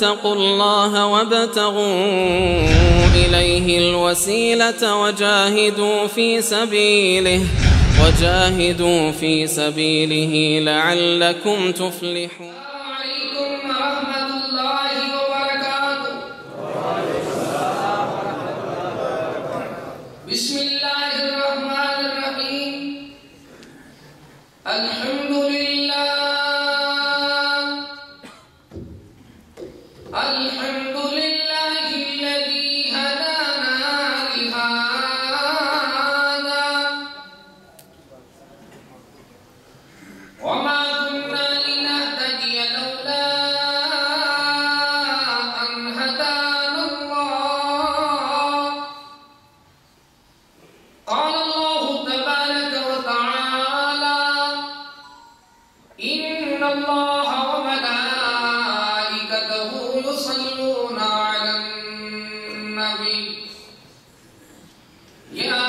فاتقوا الله وابتغوا إليه الوسيلة وجاهدوا في سبيله لعلكم تفلحون. عليكم ورحمة الله وبركاته. بسم الله الرحمن الرحيم. الحمد لله الذي هدانا لهذا وما كنا لنهتدي لولا أن هدانا الله. قال الله تبارك وتعالى: إن الله وملائكته يصلون على النبي يا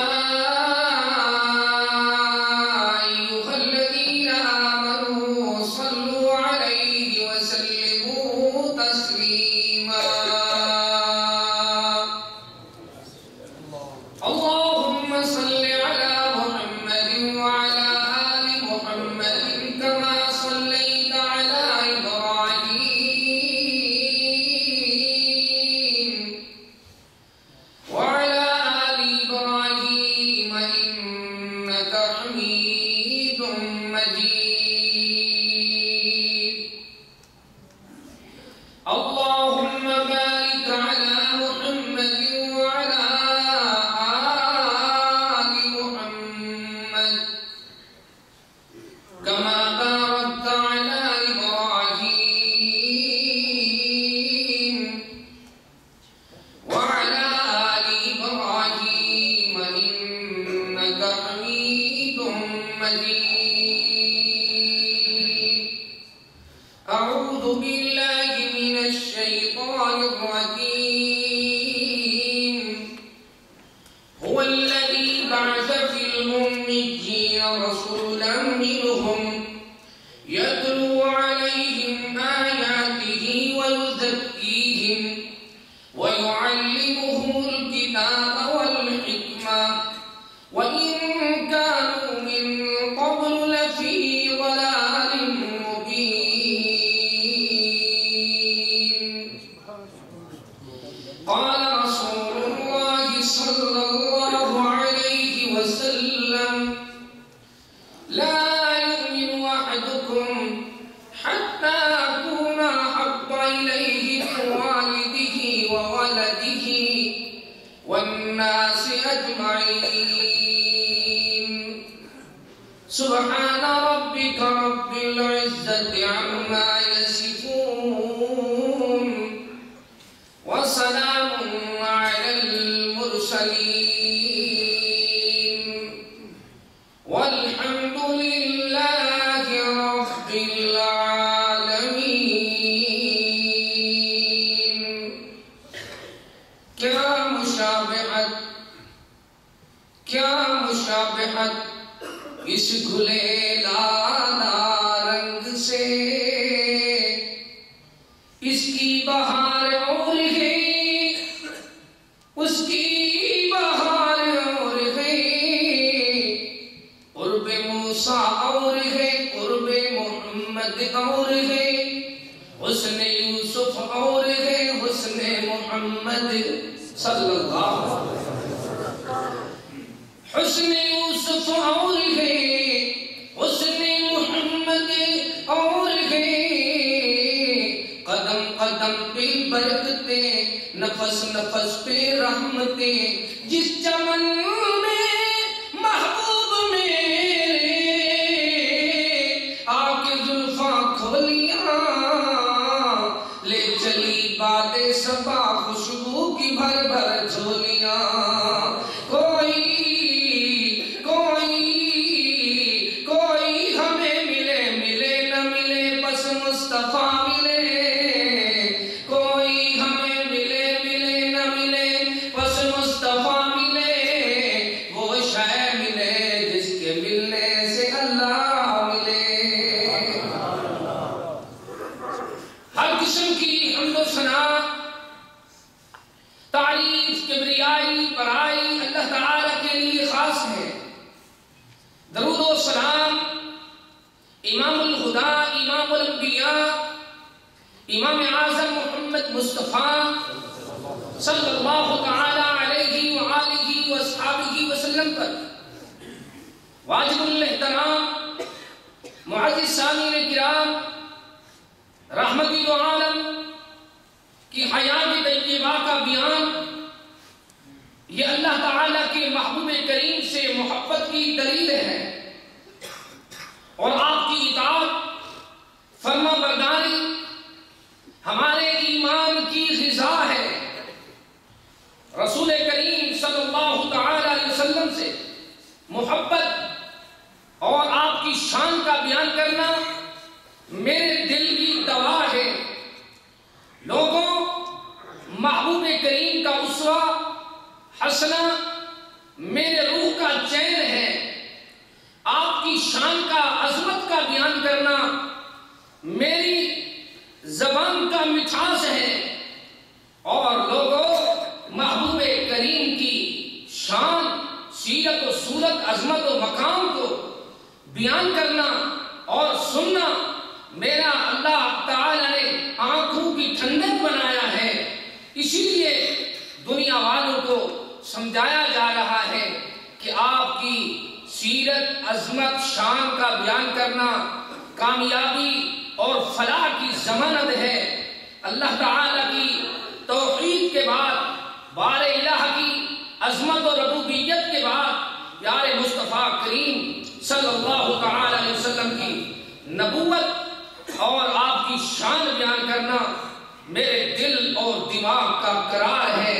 أيها الذين آمنوا صلوا عليه وسلموا تسليما. اللهم صل على محمد وعلى آل محمد كما صليت على إبراهيم وعلى آل إبراهيم إنك حميد مجيد. اللهم بارك على محمد وعلى آل محمد كما باركت على إبراهيم وعلى آل إبراهيم إنك حميد مجيد. أعوذ بالله من الشيطان الرجيم. هو الذي بعث في الأميين رسولا منهم يتلو عليهم آياته ويزكيهم ويعلمهم الكتاب والحكمة وإن كانوا من قبل لفي ضلال مبين. قال رسول الله صلى الله عليه وسلم: لا يؤمن أحدكم حتى أكون أحب إليه من والده وولده والناس أجمعين. سبحان ربك رب العزة عما يصفون وسلام على المرسلين والحمد لله رب العالمين. کیا مشابہت اس گھلے لالا رنگ سے، اس کی بہار اور ہے اس کی بہار اور ہے، قرب موسیٰ اور ہے قرب محمد اور ہے، حسن یوسف اور ہے حسن محمد صلی اللہ علیہ وسلم، حسن یوسف اور ہے حسن محمد اور ہے، قدم قدم پہ برکتیں نفس نفس پہ رحمتیں، جس چمن میں محبوب میرے آ کے زلفاں کھولیاں، لے چلی باد صبا خوشبو کی بھر بھر جھولیاں، کوئی ہمیں ملے ملے نہ ملے بس مصطفیٰ ملے، کوئی ہمیں ملے ملے نہ ملے بس مصطفیٰ ملے، درود و سلام امام الہدا، امام الانبیاء، امام اعظم محمد مصطفیٰ صلی اللہ تعالی علیہ وآلہ وصحبہ وسلم پر، واجب الاحترام معزز سامعین کرام، رحمتی دو عالم کی حیات طیبہ کا بیان یہ اللہ تعالیٰ کے محبوب کریم سے محبت کی دلیل ہے، اور آپ کی اطاعت فرما برداری ہمارے ایمان کی غذا ہے۔ رسول کریم صلی اللہ تعالی علیہ وسلم سے محبت اور آپ کی شان کا بیان کرنا میرے دل کی دوا ہے۔ لوگوں، محبوب کریم کا اسوہ حسنہ میرے روح کا چین ہے۔ آپ کی شان کا، عظمت کا بیان کرنا میری زبان کا مٹھاس ہے، اور لوگوں، محبوب کریم کی شان، سیرت و صورت، عظمت و مقام کو بیان کرنا اور سننا میرا اللہ تعالی نے آنکھوں کی ٹھنڈک بنایا ہے۔ اسی لیے دنیا والوں کو سمجھایا جا رہا ہے کہ آپ کی سیرت، عظمت، شان کا بیان کرنا کامیابی اور فلاح کی ضمانت ہے۔ اللہ تعالی کی توحید کے بعد، بار الہ کی عظمت اور ربوبیت کے بعد، پیارے مصطفیٰ کریم صلی اللہ تعالی علیہ وسلم کی نبوت اور آپ کی شان بیان کرنا میرے دل اور دماغ کا قرار ہے۔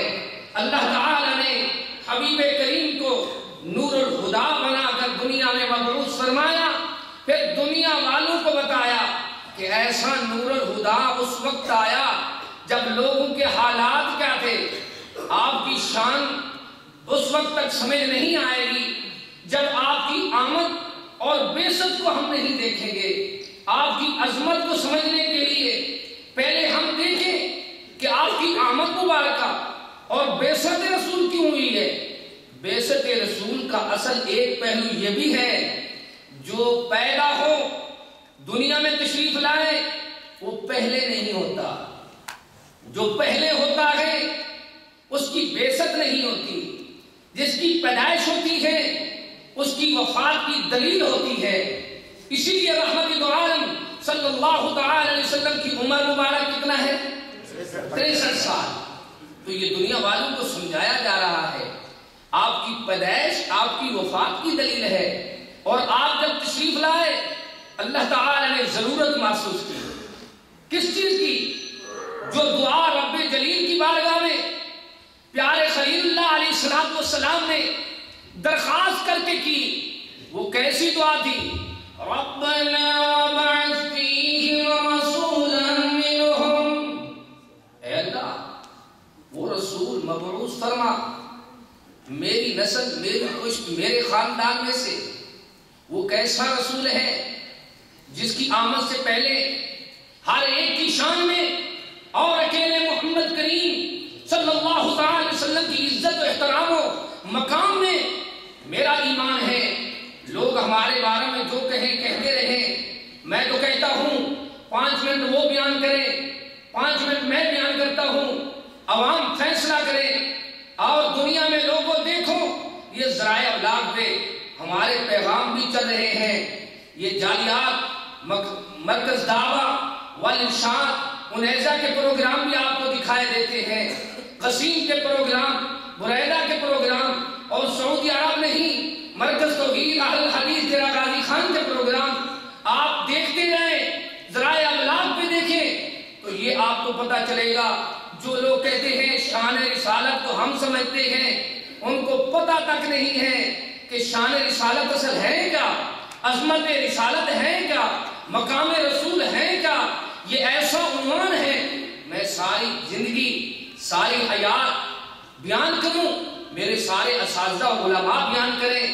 اللہ تعالی نے حبیب کریم کو نور الہدا بنا کر دنیا میں مبعوث فرمایا، پھر دنیا والوں کو بتایا کہ ایسا نور الہدا اس وقت آیا جب لوگوں کے حالات کیا تھے۔ آپ کی شان اس وقت تک سمجھ نہیں آئے گی جب آپ کی آمد اور بعثت کو ہم نہیں دیکھیں گے۔ آپ کی عظمت کو سمجھنے کے لیے پہلے ہم دیکھیں کہ آپ کی آمد مبارکہ اور بعثت رسول کیوں ہوئی ہے۔ بعثت رسول کا اصل ایک پہلو یہ بھی ہے، جو پیدا ہو، دنیا میں تشریف لائے، وہ پہلے نہیں ہوتا۔ جو پہلے ہوتا ہے اس کی بعثت نہیں ہوتی، جس کی پیدائش ہوتی ہے اس کی وفات کی دلیل ہوتی ہے۔ اسی لیے رحمت دو عالم صلی اللہ تعالی علیہ وسلم کی عمر مبارک کتنا ہے؟ 63 سال۔ تو یہ دنیا والوں کو سمجھایا جا رہا ہے آپ کی پیدائش آپ کی وفات کی دلیل ہے، اور آپ جب تشریف لائے اللہ تعالی نے ضرورت محسوس کی۔ کس چیز کی؟ جو دعا رب جلیل کی بارگاہ میں پیارے خلیل اللہ علیہ السلام نے درخواست کر کے کی، وہ کیسی دعا تھی؟ ربنا وابعث فیہم رسولا منہم، اے اللہ وہ رسول مبعوث فرما میری نسل، میری پشت، میرے خاندان میں سے۔ وہ کیسا رسول ہے جس کی آمد سے پہلے ہر ایک کی شان میں اور اکیلے محمد کریم صلی اللہ تعالی وسلم کی عزت و احترام و مقام میں میرا ایمان ہے۔ لوگ ہمارے بارے میں جو کہیں کہتے رہیں، میں تو کہتا ہوں 5 منٹ وہ بیان کریں، 5 منٹ میں بیان کرتا ہوں، عوام فیصلہ کرے، اور دنیا میں لوگوں دیکھو یہ ذرائع ابلاغ پہ ہمارے پیغام بھی چل رہے ہیں۔ یہ جالیات، مرکز دعویٰ والارشاد، انیزہ کے پروگرام بھی آپ کو دکھائے دیتے ہیں، قسیم کے پروگرام، بریدہ کے پروگرام، اور سعودی عرب نہیں، مرکز توحید اہل الحدیث ڈیرہ غازی خان کے پروگرام آپ دیکھتے رہیں، ذرائع ابلاغ پہ دیکھیں تو یہ آپ کو پتہ چلے گا۔ جو لوگ کہتے ہیں شان رسالت کو ہم سمجھتے ہیں، ان کو پتہ تک نہیں ہے کہ شان رسالت اصل ہے کیا، عظمت رسالت ہے کیا، مقام رسول ہے کیا۔ یہ ایسا عنوان ہے، میں ساری زندگی، ساری حیات بیان کروں، میرے سارے اساتذہ و علماء بیان کریں،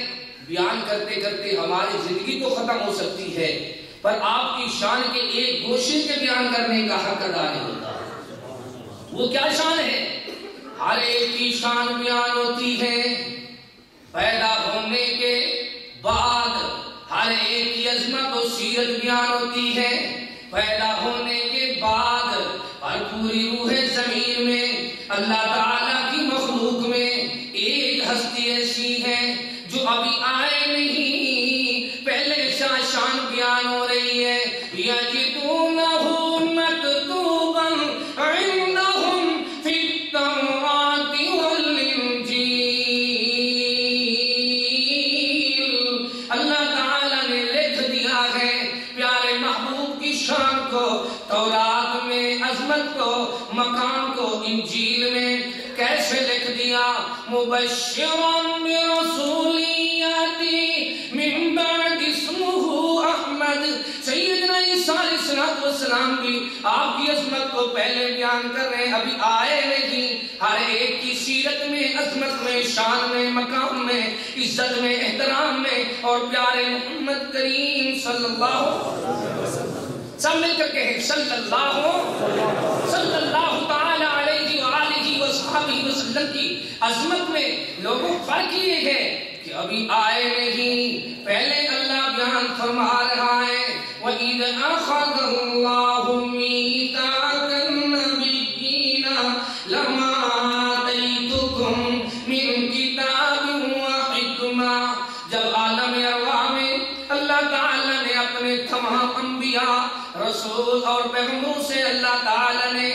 بیان کرتے کرتے ہماری زندگی تو ختم ہو سکتی ہے، پر آپ کی شان کے ایک گوشے کے بیان کرنے کا حق ادا نہیں ہوتا۔ وہ کیا شان ہے؟ ہر ایک کی شان بیان ہوتی ہے پیدا ہونے کے بعد ایسی ہیں جو ابھی آئے نہیں، پہلے شان بیان ہو رہی ہے. یجدونہ مکتوبا عندہم فی التوراۃ والانجیل. اللہ تعالیٰ نے لکھ دیا ہے پیارے محبوب کی شان کو تورات میں، عظمت کو، مقام کو انجیل میں. کیسے لکھ دیا؟ مبشرا برسول یاتی من بعد اسمہ احمد. سیدنا عیسیٰ علیہ السلام بھی آپ کی عظمت کو پہلے بیان کر رہے ہیں، ابھی آئے نہیں. ہر ایک کی سیرت میں، عظمت میں، شان میں، مقام میں، عزت میں، احترام میں. اور پیارے محمد کریم صلی اللہ علیہ وسلم، سب مل کر کہیں صلی اللہ تعالی علیہ وآلہ وصحبہ وسلم کی عظمت میں لوگوں فرق یہ ہے کہ ابھی آئے نہیں، پہلے اللہ بیان فرما رہا ہے. وَإِذْ أَخَذَ اللَّهُ مِيثَاقَ النَّبِيِّينَ لَمَا آتَيْتُكُم مِّن كِتَابٍ وَحِكْمَةٍ. جب عالم ارواح میں اللہ تعالیٰ نے اپنے تمام انبیاء، رسول اور پیغمبروں سے اللہ تعالیٰ نے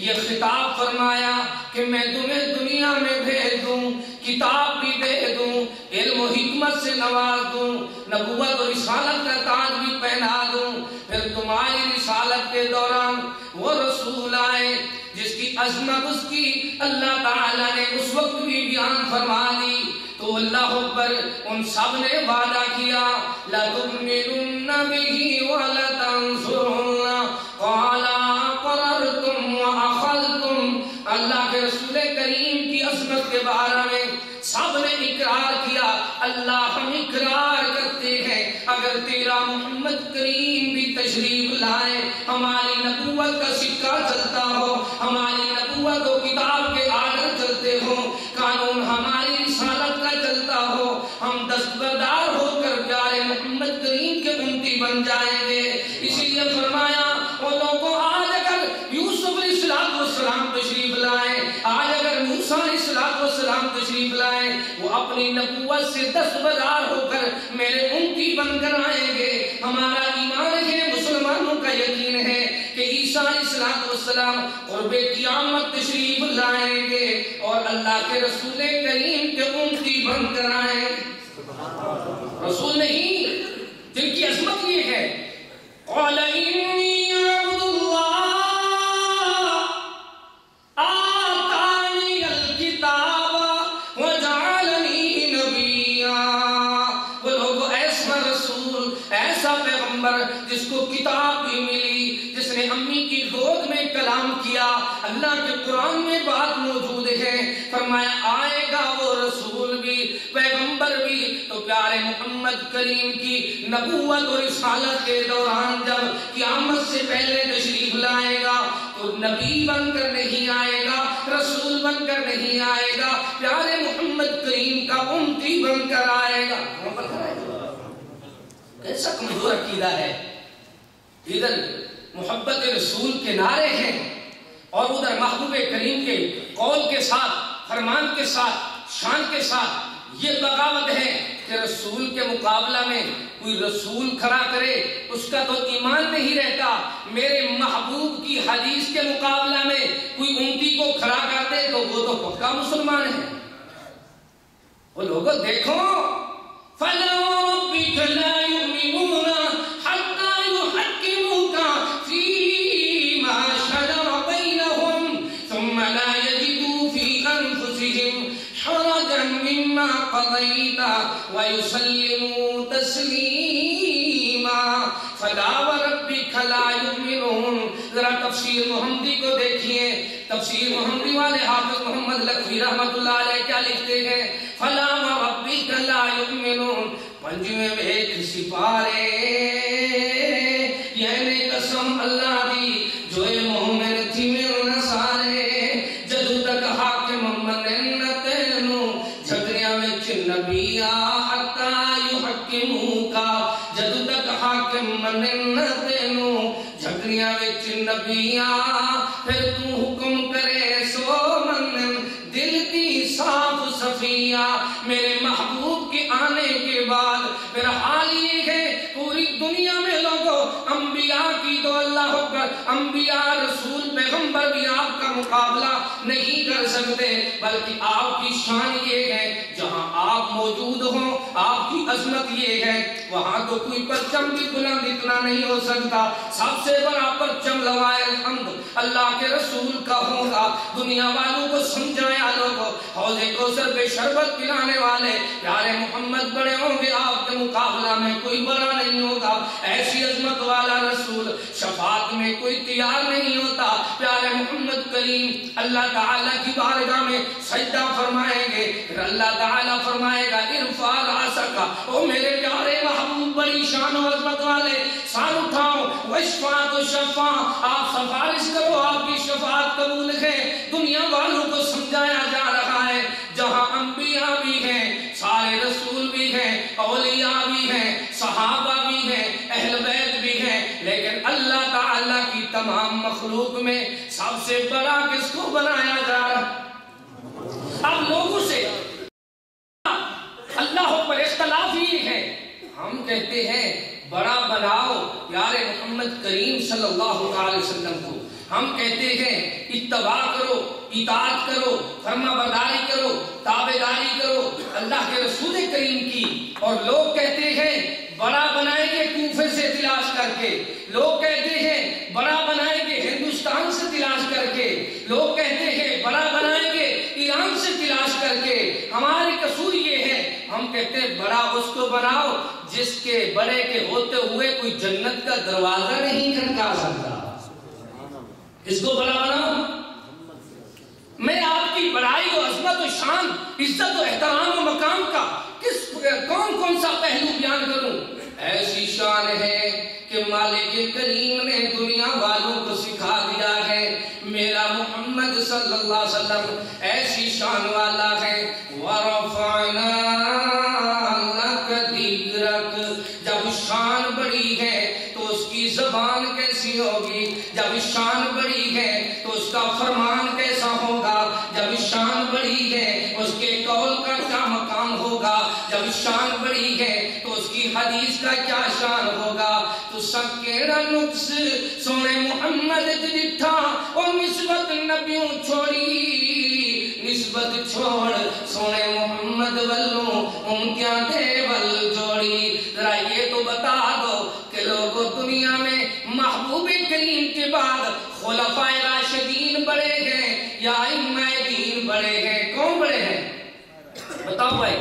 یہ خطاب فرمایا کہ میں تمہیں دنیا میں بھیج دوں، کتاب بھی دے دوں، علم و حکمت سے نواز دوں، نبوت و رسالت کا تاج بھی پہنا دوں. پھر تمہاری رسالت کے دوران وہ رسول آئے جس کی عظمت اس کی اللہ تعالیٰ نے اس وقت بھی بیان فرما دی. تو اللہ اکبر، ان سب نے وعدہ کیا لَتُؤْمِنُنَّ بِهِ وَلَتَنْصُرُنَّهُ قَالَ أَقْرَرْتُمْ وَأَخَذْتُمْ. اللہ کے رسول کریم کی عظمت کے بارے میں سب نے اقرار کیا. اللہ ہم اقرار کرتے ہیں اگر تیرا محمد کریم بھی تشریف لائے، ہماری نبوت کا سکہ چلتا ہو، ہماری نبوت و کتاب کے آرڈر چلتے ہو، قانون ہماری رسالت کا چلتا ہو، ہم دستبردار ہو کر پیارے محمد کریم کے امتی بن جائیں گے. اسی لیے فرمایا وہ لوگوں آج اگر یوسف علیہ السلام تشریف لائیں، آج اگر موسیٰ علیہ السلام تشریف لائیں، وہ اپنی نبوت سے دستبردار ہو کر میرے امتی بن کر آئیں گے. ہمارا ایمان ہے، مسلمانوں کا یقین ہے کہ عیسیٰ علیہ السلام قرب قیامت تشریف لائیں گے اور اللہ کے رسول کریم کے امتی بن کر آئیں گے. رسول نہیں جن کی عظمت یہ ہے قَالَ إِنِّي عَبْدُ اللَّهِ آتَانِيَ الْكِتَابَ وَجَعَلَنِي نَبِيًّا. وہ لوگ ایسا رسول، ایسا پیغمبر جس کو کتاب بھی ملی، جس نے امی کی گود میں کلام کیا، اللہ کے قرآن میں بات موجود ہے. فرمایا آئے گا وہ رسول بھی، پیغمبر بھی. تو پیارے محمد کریم کی نبوت اور رسالت کے دوران جب قیامت سے پہلے تشریف لائے گا تو نبی بن کر نہیں آئے گا، رسول بن کر نہیں آئے گا، پیارے محمد کریم کا امتی بن کر آئے گا. کیسا کمزور عقیدہ ہے! ادھر محبت رسول کے نعرے ہیں اور ادھر محبوب کریم کے قول کے ساتھ، فرمان کے ساتھ، شان کے ساتھ یہ بغاوت ہے کہ رسول کے مقابلہ میں کوئی رسول کھڑا کرے اس کا تو ایمان نہیں رہتا. میرے محبوب کی حدیث کے مقابلہ میں کوئی امتی کو کھڑا کر دے تو وہ تو پکا مسلمان ہے. وہ لوگوں دیکھو فَلَا رَبِّكَ لَا يُؤْمِنُونَ حَتَّى يُحَكِّمُوكَ فِي مَا شَجَرَ بَيْنَهُمْ ثُمَّ لَا يَجِدُوا فِي أَنفُسِهِمْ حَرَجًا مِّمَّا قَضَيْتَ وَيُسَلِّمُوا تَسْلِيمًا. فَلَا وَرَبِّكَ لَا يُؤْمِنُونَ. ذرا تفسیر محمدی کو دیکھیے، تفسیر محمدی والے حافظ محمد لکھوی رحمت اللہ علیہ کیا لکھتے ہیں؟ فَلَا وَرَبِّكَ لَا يُؤْمِنُونَ. پنجویں میں ایک سپارے یعنی قسم اللہ دی جو اے مومن تھی من نصارے جدو تک حاکم مننتینو جھگڑیاں وچ نبیاں حتی یحکموکا. جدو تک حاکم مننتینو جھگڑیاں وچ نبیاں پھر تو حکم کرے سو منن دل دی صاف صفیہ. میرے انبیاء رسول پیغمبر بھی آپ کا مقابلہ نہیں کر سکتے، بلکہ آپ کی شان یہ ہے جہاں آپ موجود ہوں آپ کی عظمت یہ ہے وہاں تو کوئی پرچم بھی بلند اتنا نہیں ہو سکتا۔ سب سے بڑا پرچم لوائے الحمد اللہ کے رسول کا ہوگا۔ دنیا والوں کو سمجھایا لوگوں، حوض کوثر پہ شربت پلانے والے پیارے محمد بڑے ہوں گے، آپ کے مقابلہ میں کوئی بڑا نہیں ہوگا۔ ایسی عظمت والا رسول شفاعت میں کوئی تیار نہیں ہوتا۔ پیارے محمد کریم اللہ تعالیٰ کی بارگاہ میں سجدہ فرمائیں گے، پھر اللہ تعالیٰ فرمائے گا ارفع رأسک، او میرے پیارے محبوب بڑی شان و عظمت والے سر اٹھاؤ، واشفع تشفع، آپ سفارش کرو آپ کی شفاعت قبول ہے۔ دنیا والوں کو سمجھایا جا رہا ہے جہاں انبیاء بھی ہیں، سارے رسول بھی ہیں، اولیاء بھی ہیں، صحابہ بھی ہیں، اہل بیت بھی ہیں، لیکن اللہ تعالیٰ کی تمام مخلوق میں سب سے بڑا کس کو بنایا جا رہا؟ اب لوگوں سے اللہ پر اختلاف یہ ہے، ہم کہتے ہیں بڑا بناؤ پیارے محمد کریم صلی اللہ علیہ وسلم کو، ہم کہتے ہیں اتباع کرو، اطاعت کرو، فرما برداری کرو، تابعداری کرو اللہ کے رسول کریم کی، اور لوگ کہتے ہیں بڑا بنائیں گے کوفے سے تلاش کر کے، لوگ کہتے ہیں بڑا بنائیں گے ہندوستان سے تلاش کر کے، لوگ کہتے ہیں بڑا بنائیں گے ایران سے تلاش کر کے۔ ہمارے قصور یہ ہے ہم کہتے ہیں بڑا اس کو بناؤ جس کے بڑے کے ہوتے ہوئے کوئی جنت کا دروازہ نہیں کھٹکا سکتا، اس کو بڑا بناؤ۔ میں آپ کی بڑائی و عظمت و شان، عزت و احترام و مقام کا کون سا پہلو بیان کروں؟ ایسی شان ہے کہ مالک کریم نے دنیا والوں کو سکھا دیا ہے، میرا محمد صلی اللہ علیہ وسلم ایسی شان والا ہے۔ وَرَفَعْنَا لَكَ ذِكْرَكَ، جب شان بڑی ہے تو اس کی زبان کیسی ہوگی، جب شان بڑی ہے تو اس کا فرمان کیسا ہوگا، جب شان بڑی ہے اس کے قول کا کیا مقام ہوگا، جب شان بڑی ہے تو اس کی حدیث کا کیا شان ہوگا۔ تو سب کیڑا نقص سونے محمد جدھا اور نسبت نبیوں چھوڑی، نسبت چھوڑ سونے محمد والوں ان کیا دے ول جوڑی۔ ذرا یہ تو بتا دو کہ لوگ دنیا میں محبوب کریم کے بعد خلفائے راشدین بڑے ہیں یا ائمہ دین بڑے ہیں؟ کون بڑے ہیں بتاؤ بھائی؟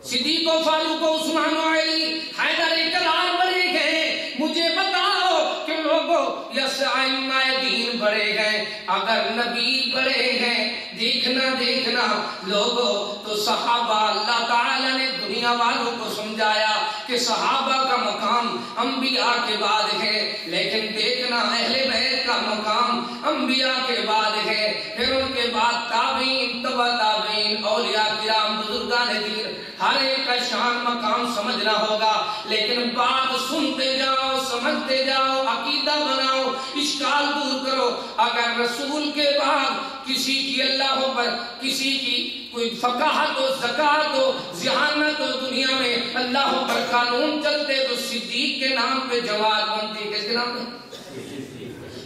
صدیق و فاروق و عثمان و علی حیدر کرار بڑے ہیں؟ مجھے بتاؤ کہ لوگوں یس ائمہ دین بڑے ہیں، اگر نبی بڑے ہیں دیکھنا لوگوں تو صحابہ اللہ تعالیٰ نے دنیا والوں کو سمجھایا کہ صحابہ کا مقام انبیاء کے بعد ہے، لیکن دیکھنا اہل بیت کا مقام انبیاء کے بعد ہے، پھر ان کے بعد تابعین، تبع تابعین، اولیاء کرام، بزرگان دین، ہر ایک کا شان مقام سمجھنا ہوگا۔ لیکن بات سنتے جاؤ، سمجھتے جاؤ، عقیدہ بناؤ، اشکال دور کرو۔ اگر رسول کے بعد کسی کی اللہ پر کسی کی کوئی فقاہت و زکاة و ذہانت و دنیا میں اللہ پر قانون چلتے تو صدیق کے نام پہ جماعت بنتی، کس کے نام پہ؟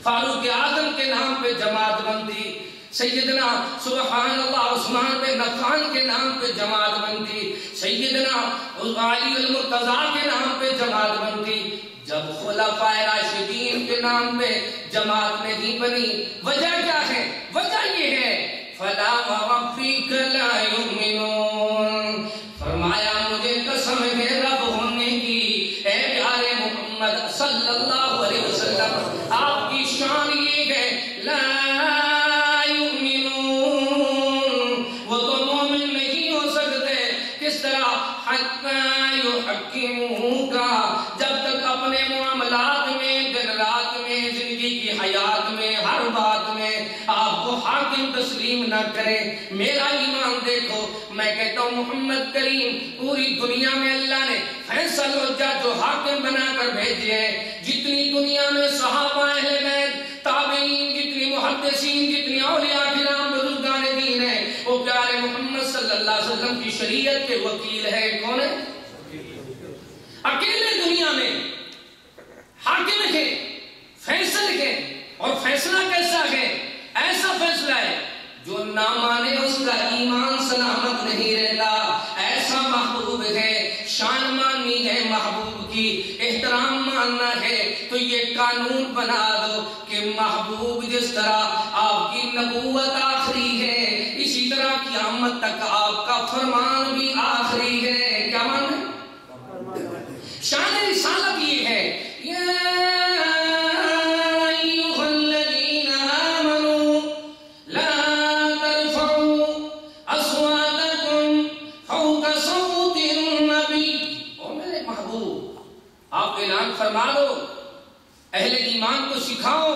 فاروق اعظم کے نام پہ جماعت بنتی، سیدنا سبحان اللہ عثمان بن عفان کے نام پہ جماعت بنتی، سیدنا علی المرتضیٰ کے نام پہ جماعت بنتی۔ جب خلفائے راشدین کے نام پہ جماعت نہیں بنی، وجہ کیا ہے؟ وجہ یہ ہے فَلَا وَرَبِّكَ لَا يُؤْمِنُونَ، فرمایا مجھے قسم ہے رب ہونے کی، اے پیارے محمد صلی اللہ علیہ وسلم آپ کی شان یہ ہے لا يُؤْمِنُونَ، وہ تو مومن نہیں ہو سکتے۔ کس طرح؟ حَتَّى يُحَكِّمُوكَ، جب تک اپنے معاملات میں، دن رات میں، زندگی کی حیات میں، ہر بات میں آپ کو حاکم تسلیم نہ کریں۔ میرا ایمان دیکھو، میں کہتا ہوں محمد کریم پوری دنیا میں اللہ نے فیصل و جج و حاکم بنا کر بھیجے ہیں۔ جتنی دنیا میں صحابہ، اہل بیت، تابعین، جتنی محدثین، جتنی اولیاء کرام، بزرگان دین ہیں، وہ پیارے محمد صلی اللہ علیہ وسلم کی شریعت کے وکیل ہے۔ کون ہے؟ اکیلے دنیا میں حاکم ہے، فیصل ہے اور فیصلہ کیسا ہے؟ ایسا فیصلہ ہے جو نہ مانے اس کا ایمان سلامت نہیں رہتا. ایسا محبوب ہے، شان ماننی ہے محبوب کی، احترام ماننا ہے تو یہ قانون بنا دو کہ محبوب جس طرح آپ کی نبوت آخری ہے اسی طرح قیامت تک آپ کا فرمان بھی آخری ہے. کیا ماننا ہے؟ شان رسالت یہ ہے. فرما دو اہل ایمان کو سکھاؤ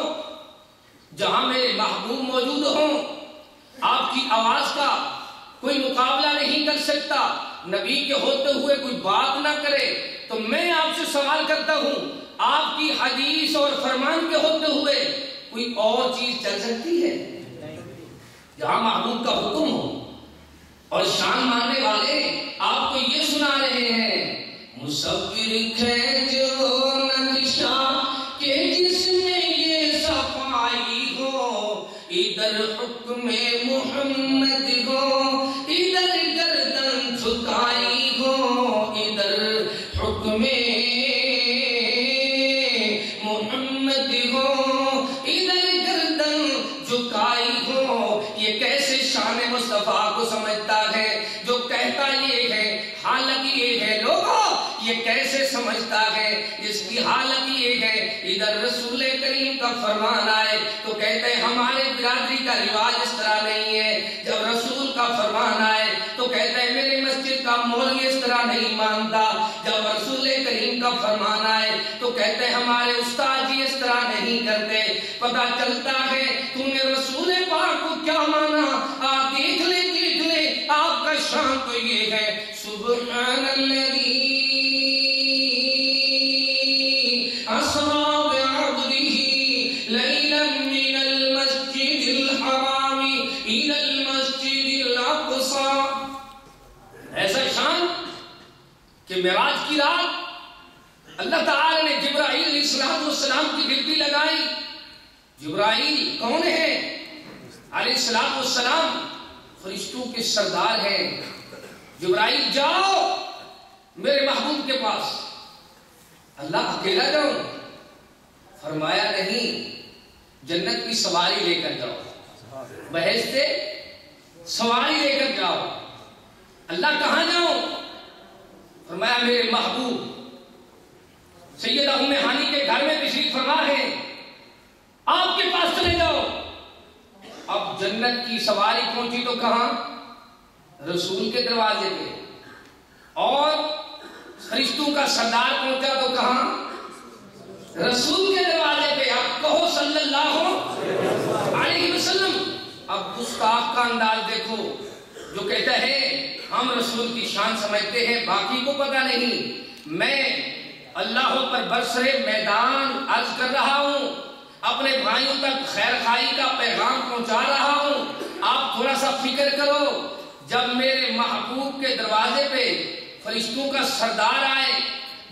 جہاں میرے محبوب موجود ہوں آپ کی آواز کا کوئی مقابلہ نہیں کر سکتا. نبی کے ہوتے ہوئے کوئی بات نہ کرے تو میں آپ سے سوال کرتا ہوں آپ کی حدیث اور فرمان کے ہوتے ہوئے کوئی اور چیز چل سکتی ہے؟ جہاں محبوب کا حکم ہو اور شان ماننے والے آپ کو یہ سنا رہے ہیں مصور ہے جو نقشہ کہ جس میں یہ صفائی ہو، ادھر حکم محمد ہو ادھر گردن جھکائی ہو، ادھر حکم محمد ہو ادھر گردن جھکائی ہو. یہ کیسے شان مصطفیٰ کو سمجھتا ہے جو کہتا یہ ہے حالت یہ ہے؟ لوگوں یہ کیسے سمجھتا ہے جس کی حالت یہ ہے ادھر رسول کریم کا فرمان آئے تو کہتے ہیں ہمارے برادری کا رواج اس طرح نہیں ہے. جب رسول کا فرمان آئے تو کہتے ہیں میرے مسجد کا مولوی اس طرح نہیں مانتا. جب رسول کریم کا فرمان آئے تو کہتے ہیں ہمارے استاد جی اس طرح نہیں کرتے. پتہ چلتا ہے تم نے رسول پاک کو کیا مانا. آپ دیکھ لے آپ کا شان تو یہ ہے سبحان الذی اسرا بعبده لیلا من المسجد الحرام الى المسجد الاقصى. ایسا شان کہ معراج کی رات اللہ تعالی نے جبرائیل علیہ السلام کی ڈیوٹی لگائی. جبرائیل کون ہے؟ علیہ السلام فرشتوں کے سردار ہیں. جبرائیل جاؤ میرے محبوب کے پاس. اللہ اکیلا جاؤ؟ فرمایا نہیں، جنت کی سواری لے کر جاؤ، بہشت سے سواری لے کر جاؤ. اللہ کہاں جاؤ؟ فرمایا میرے محبوب سیدہ ام ہانی کے گھر میں تشریف فرما ہے، آپ کے پاس چلے جاؤ. اب جنت کی سواری پہنچی تو کہاں؟ رسول کے دروازے پہ. اور فرشتوں کا سردار پہنچا تو کہاں؟ رسول کے دروازے پہ. آپ کہو صلی اللہ علیہ وسلم. اب گستاخ کا انداز دیکھو جو کہتا ہے ہم رسول کی شان سمجھتے ہیں باقی کو پتہ نہیں. میں اللہ پر برسرے میدان عرض کر رہا ہوں، اپنے بھائیوں تک خیر خائی کا پیغام پہنچا رہا ہوں. آپ تھوڑا سا فکر کرو، جب میرے محبوب کے دروازے پہ فرشتوں کا سردار آئے،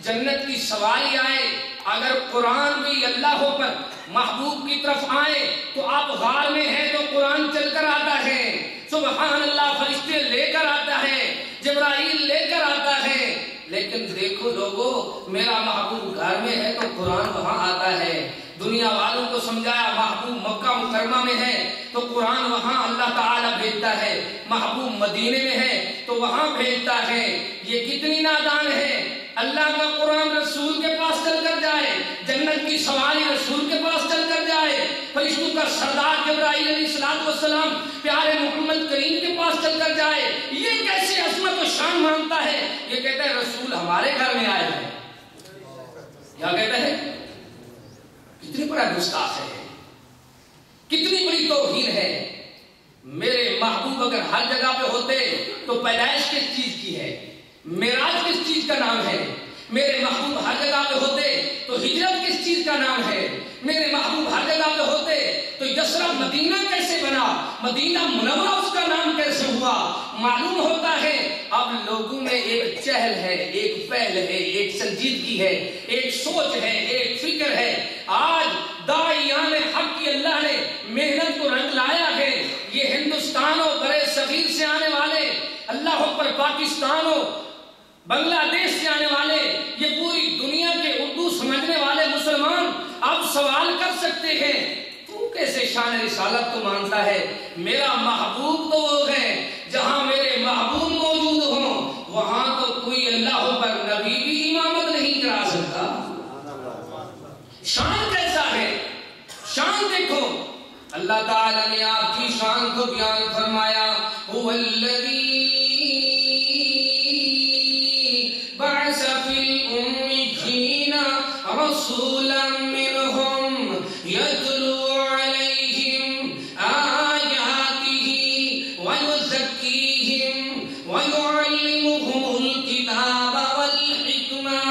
جنت کی سواری آئے، اگر قرآن بھی اللہ پر محبوب کی طرف آئے تو آپ غار میں ہیں تو قرآن چل کر آتا ہے. سبحان اللہ، فرشتے لے کر آتا ہے، جبرائیل لے کر آتا ہے. لیکن دیکھو لوگو، میرا محبوب گھر میں ہے تو قرآن وہاں آتا ہے. دنیا والوں کو سمجھایا محبوب مکہ مکرمہ میں ہے تو قرآن وہاں اللہ تعالیٰ بھیجتا ہے. محبوب مدینے میں ہے تو وہاں بھیجتا ہے. یہ کتنی نادان ہے. اللہ کا قرآن رسول کے پاس چل کر جائے، جنت کی سواری رسول کے پاس چل کر جائے، فرشتوں کا سردار جبرائیل علیہ السلام پیارے محمد کریم کے پاس چل کر جائے. یہ کیسی عظمت و شان مانتا ہے. یہ کہتا ہے رسول ہمارے گھر میں آئے ہیں. کیا کہتا ہے؟ کتنی بڑا گستاخ ہے، کتنی بڑی توہین ہے. میرے محبوب اگر ہر جگہ پہ ہوتے تو پیدائش کس چیز کی ہے؟ معراج کس چیز کا نام ہے؟ میرے محبوب ہر جگہ پہ ہوتے تو ہجرت کس چیز کا نام ہے؟ میرے محبوب ہر جگہ پہ ہوتے تو یثرب مدینہ کیسے بنا؟ مدینہ منورہ اس کا نام کیسے ہوا؟ معلوم ہوتا ہے اب لوگوں میں ایک چہل ہے، ایک پہل ہے، ایک سنجیدگی ہے، ایک سوچ ہے، ایک فکر ہے. آج داعیان حق کی اللہ نے محنت کو رنگ لایا ہے. یہ ہندوستان اور برے صغیر سے آنے والے، اللہ اکبر، پاکستان ہو، بنگلہ دیش سے آنے والے، یہ پوری دنیا کے اردو سمجھنے والے مسلمان اب سوال کر سکتے ہیں تو کیسے شان رسالت کو مانتا ہے؟ میرا محبوب تو وہ ہے جہاں میرے محبوب موجود ہوں وہاں تو کوئی اللہ پر نبی بھی امامت نہیں کرا سکتا. شان کیسا ہے؟ شان دیکھو، اللہ تعالی نے آپ کی شان کو بیان فرمایا، هو الذی بعث فی الأمیین رسولا منہم یتلو علیہم آیاتہ ویزکیہم ویعلمہم الکتاب والحکمہ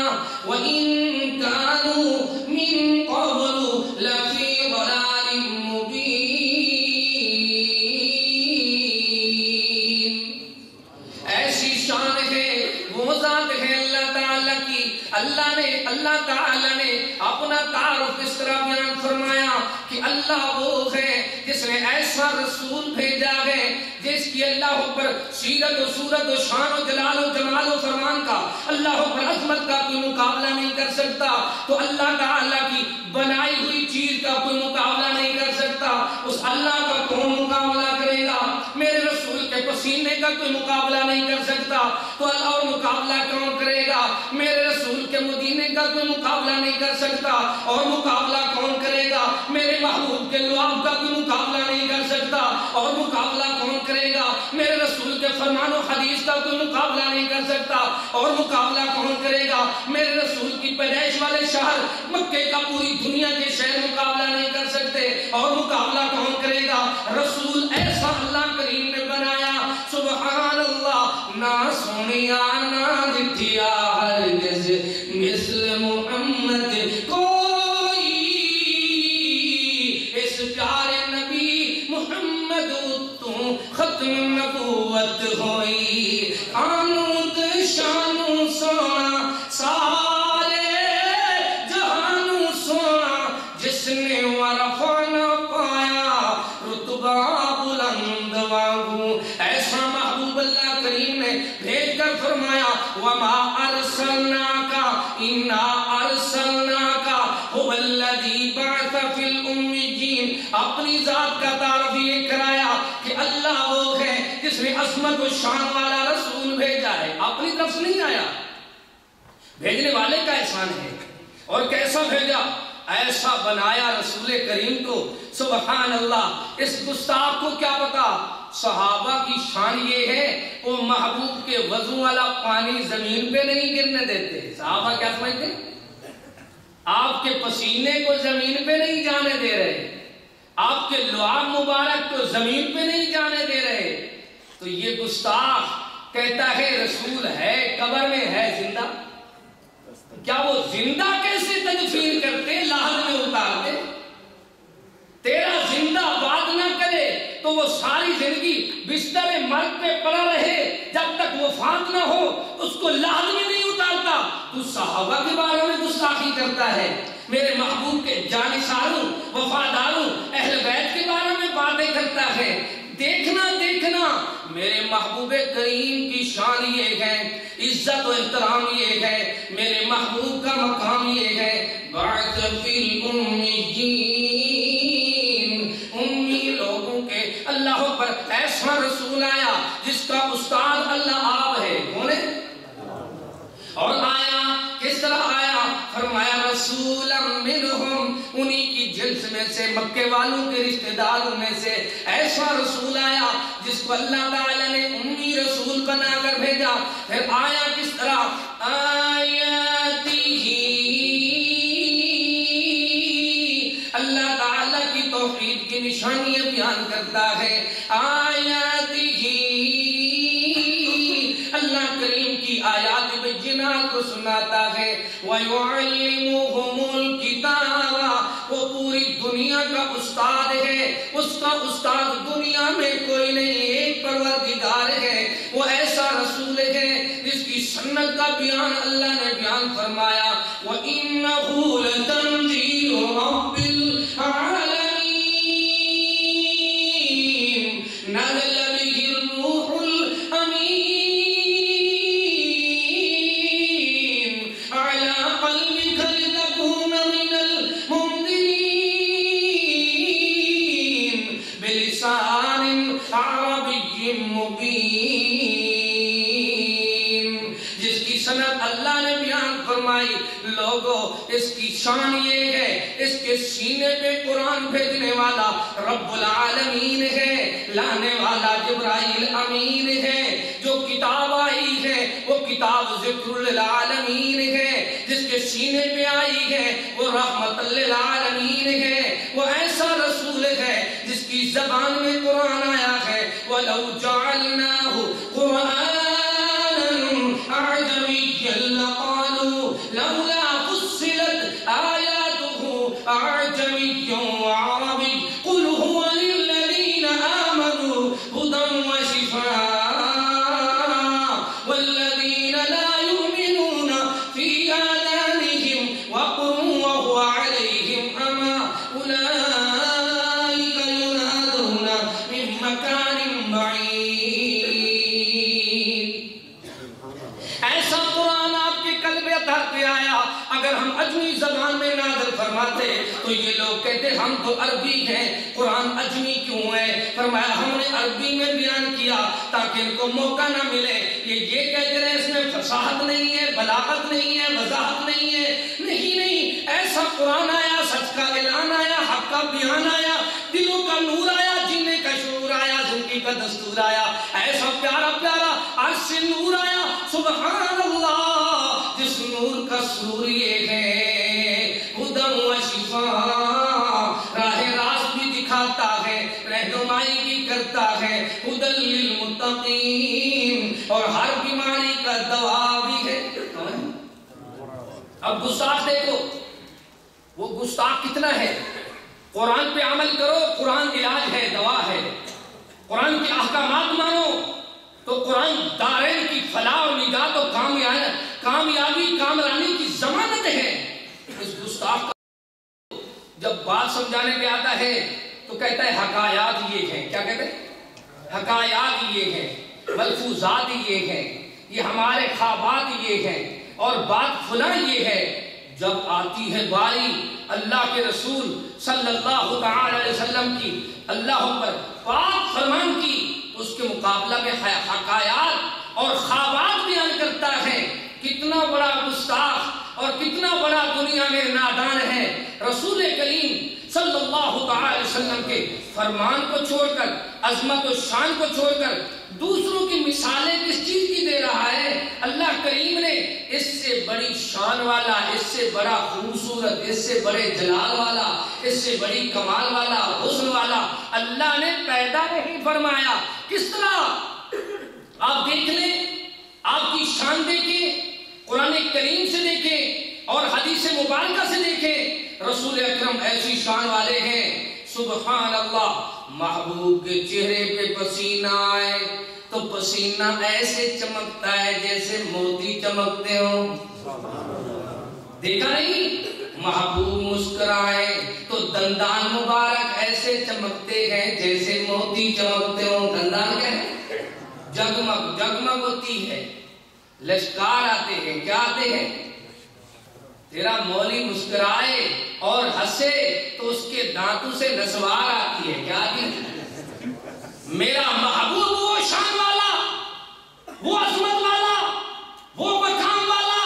وإن كانوا من قبل لفی ضلال مبین. ایسی شان ہے، وہ ذات ہے اللہ تعالیٰ کی. اللہ تعالیٰ نے اپنا تعارف اس طرح بیان فرمایا کہ اللہ وہ ہے جس نے ایسا رسول بھیجا ہے جس کی اللہ پر سیرت و صورت و شان و جلال و جمال و فرمان کا، اللہ پر عظمت کا کوئی مقابلہ نہیں کر سکتا. تو اللہ تعالیٰ کی بنائی ہوئی چیز کا کوئی مقابلہ نہیں کر سکتا. اس اللہ کا کون مقابلہ کرے گا؟ میرے رسول کے پسینے کا کوئی مقابلہ نہیں کر سکتا. تو اور مقابلہ کون کرے گا؟ میرے رسول کے مدینے کا کوئی مقابلہ نہیں کر سکتا. اور مقابلہ کون کرے گا؟ میرے محبوب کے لعاب کا کوئی مقابلہ نہیں کر سکتا. اور مقابلہ کون کرے گا؟ میرے رسول کے فرمان و حدیث کا کوئی مقابلہ نہیں کر سکتا. اور مقابلہ کون کرے گا؟ میرے رسول کی پیدائش والے شہر مکے کا پوری دنیا کے شہر مقابلہ نہیں کر سکتے. اور مقابلہ کون کرے گا؟ رسول ایسا اللہ کریم نے بنایا، سبحان اللہ، نہ سنیا نہ دکھیا ہرگز مثل محمد کوئی. اس پیارے نبی محمد تو ختم نبوت ہوئی. آنود شانو سونا سارے جہانو سونا، جس نے ورفع نہ پایا رتبہ بلند واگو. ایسا محبوب اللہ کریم نے بھیج کر فرمایا، وما ارسلناک انا ارسلناک هو الذی بعث فی الامیین. اپنی ذات کا تعارف یہ کرایا کہ اللہ وہ ہے جس نے عظمت و شان والا رسول بھیجا ہے. اپنی طرف سے نہیں آیا، بھیجنے والے کا احسان ہے. اور کیسا بھیجا؟ ایسا بنایا رسول کریم کو، سبحان اللہ. اس گستاخ کو کیا پتا؟ صحابہ کی شان یہ ہے وہ محبوب کے وضو والا پانی زمین پہ نہیں گرنے دیتے. صحابہ کیا سمجھتے؟ آپ کے پسینے کو زمین پہ نہیں جانے دے رہے، آپ کے لعاب مبارک کو زمین پہ نہیں جانے دے رہے. تو یہ گستاخ کہتا ہے رسول ہے قبر میں ہے زندہ. کیا وہ زندہ کیسے تدفین کرتے، لحد میں اتارتے؟ تیرا زندہ باد نہ کرے تو وہ ساری زندگی بستر مرگ پہ پڑا رہے، جب تک وفات نہ ہو اس کو لحد میں نہیں اتارتا. تو صحابہ کے بارے میں گستاخی کرتا ہے، میرے محبوب کے جانثاروں وفاداروں اہل بیت کے بارے میں باتیں کرتا ہے. دیکھنا میرے محبوب کریم کی شان یہ ہے، عزت و احترام یہ ہے، میرے محبوب کا مقام یہ ہے. بعث فی الامیین، امی لوگوں کے اللہ پر ایسا رسول آیا جس کا استاد اللہ آپ ہے. کون ہے؟ اور آیا کس طرح آیا؟ فرمایا رسولا منہم، انہی کی جنس میں سے، مکے والوں کے رشتہ داروں میں سے ایسا رسول آیا جس کو اللہ تعالی نے امی رسول بنا کر بھیجا. پھر آیا کس طرح؟ آیاتہ، اللہ تعالی کی توحید کی نشانیاں بیان کرتا ہے. آیاتہ، اللہ کریم کی آیات بینات کو سناتا ہے. وَيُعَلِّمُهُمُ الْكِتَابَ، وہ پوری دنیا کا استاد ہے. اس کا استاد دنیا میں کوئی نہیں، ایک پروردگار ہے. وہ ایسا رسول ہے جس کی سنت کا بیان اللہ نے بیان فرمایا. وَإِنَّهُ لَتَنزِيلُ رَبِّ فرمائی لوگوں اس کی شان یہ ہے اس کے سینے پہ قرآن بھیجنے والا رب العالمین ہے، لانے والا جبرائیل امین ہے، جو کتاب آئی ہے وہ کتاب ذکر للعالمین ہے، جس کے سینے پہ آئی ہے وہ رحمت للعالمین ہے، وہ ایسا رسول ہے جس کی زبان میں قرآن آیا ہے وَلَوْ جَعَلْنَاهُ قُرْآنًا أَعْجَمِيًّا لَقَالُوا لَوْلَا فُصِّلَتْ آيَاتُهُ أَعْجَمِيٌّ وَعَرَبِيٌّ قُلْ هُوَ لِلَّذِينَ آمَنُوا هُدًى وَشِفَاءٌ وَالَّذِينَ لَا يُؤْمِنُونَ فِي آذَانِهِمْ وَقْرٌ وَهُوَ عَلَيْهِمْ عَمًى أُولَئِكَ يُنَادَوْنَ مِن مَّكَانٍ بَعِيدٍ۔ ایسا قرآن آپ کے قلب اطہر پہ آیا، اگر ہم عجمی زبان میں نازل فرماتے تو یہ لوگ کہتے ہم تو عربی ہیں، قرآن عجمی کیوں ہے؟ فرمایا ہم نے عربی میں بیان کیا تاکہ ان کو موقع نہ ملے یہ کہتے رہے اس میں فصاحت نہیں ہے، بلاغت نہیں ہے، وضاحت نہیں ہے۔ نہیں، ایسا قرآن آیا، سچ کا اعلان آیا، حق کا بیان آیا، دلوں کا نور آیا، جینے کا شعور آیا، زندگی کا دستور آیا، ایسا پیارا پیارا عرش سے نور آیا، سبحان اللہ، جس نور کا سرور یہ ہے ہدی و شفاء، راہ راست بھی دکھاتا ہے، رہنمائی بھی کرتا ہے، ہدی للمتقین، اور ہر بیماری کا دوا بھی ہے۔ اب گستاخ دیکھو، وہ گستاخ کتنا ہے۔ قرآن پہ عمل کرو، قرآن علاج ہے، دوا ہے، قرآن کے احکامات مانو تو قرآن دارین کی فلاح و نجات و کامیابی کامرانی کی ضمانت ہے۔ اس گستاخ کا جب بات سمجھانے پہ آتا ہے تو کہتا ہے حکایات یہ ہیں، کیا کہتے ہیں؟ حکایات یہ ہیں، ملفوظات یہ ہیں، یہ ہمارے خوابات یہ ہیں، اور بات فلاں یہ ہے۔ جب آتی ہے باری اللہ کے رسول صلی اللہ تعالی علیہ وسلم کی، اللہ پر پاک فرمان کی، اس کے مقابلہ میں حکایات اور خوابات بیان کرتا ہے۔ کتنا بڑا گستاخ اور کتنا بڑا دنیا میں نادان ہے۔ رسول کریم صلی اللہ تعالی علیہ وسلم کے فرمان کو چھوڑ کر، عظمت و شان کو چھوڑ کر دوسروں کی مثالیں کس چیز کی دے رہا ہے؟ اللہ کریم نے اس سے بڑی شان والا، اس سے بڑا خوبصورت، اس سے بڑے جلال والا، اس سے بڑی کمال والا، حسن والا اللہ نے پیدا نہیں فرمایا۔ کس طرح؟ آپ دیکھ لیں، آپ کی شان دیکھیں، قرآن کریم سے دیکھیں اور حدیث مبارکہ سے دیکھیں، رسول اکرم ایسی شان والے ہیں۔ سبحان اللہ، محبوب کے چہرے پہ پسینہ آئے تو پسینہ ایسے چمکتا ہے جیسے موتی چمکتے ہوں۔ دیکھا نہیں؟ محبوب مسکرائے تو دندان مبارک ایسے چمکتے ہیں جیسے موتی چمکتے ہوں۔ دندان کیا ہے؟ جگمگ جگمگ ہوتی ہے، لشکار آتے ہیں، کیا آتے ہیں؟ تیرا مولی مسکرائے اور ہنسے تو اس کے دانتوں سے نسوار آتی ہے، کیا آتی ہے؟ میرا محبوب وہ شان والا، وہ عظمت والا، وہ مقام والا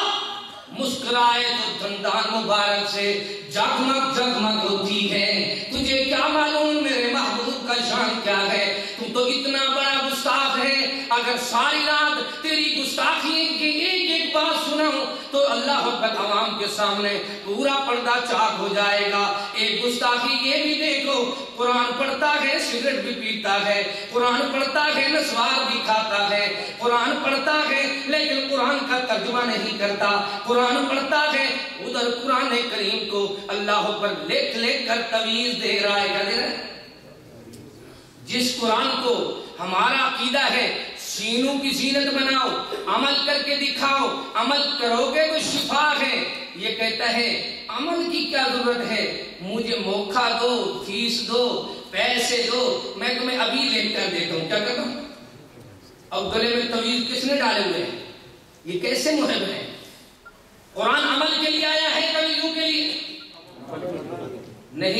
مسکرائے تو دندان مبارک سے جگمگ جگمگ ہوتی ہے۔ تجھے کیا معلوم میرے محبوب کا شان کیا ہے؟ تم تو اتنا بڑا گستاخ ہے۔ اگر ساری رات تیری گستاخی کی ایک ایک بات سناؤں تو اللہ اکبر عوام کے سامنے پورا پردہ چاک ہو جائے گا۔ ایک گستاخی یہ بھی دیکھو، قرآن پڑھتا ہے سگریٹ بھی پیتا ہے، قرآن پڑھتا ہے نسوار بھی کھاتا ہے، قرآن پڑھتا ہے لیکن قرآن کا ترجمہ نہیں کرتا، قرآن پڑھتا ہے ادھر قرآن کریم کو اللہ اکبر لکھ لکھ کر تویز دے رہا ہے۔ کیا دے رہا ہے؟ جس قرآن کو ہمارا عقیدہ ہے سینوں کی زینت بناؤ، عمل کر کے دکھاؤ، عمل کرو گے تو شفا ہے، یہ کہتا ہے عمل کی کیا ضرورت ہے؟ مجھے موقع دو، فیس دو، پیسے دو، میں تمہیں ابھی لے کر دیتا ہوں۔ کیا کرتا ہوں؟ اب گلے میں تویز کس نے ڈالے ہوئے ہیں؟ یہ کیسے محب ہے؟ قرآن عمل کے لیے آیا ہے تویزوں کے لیے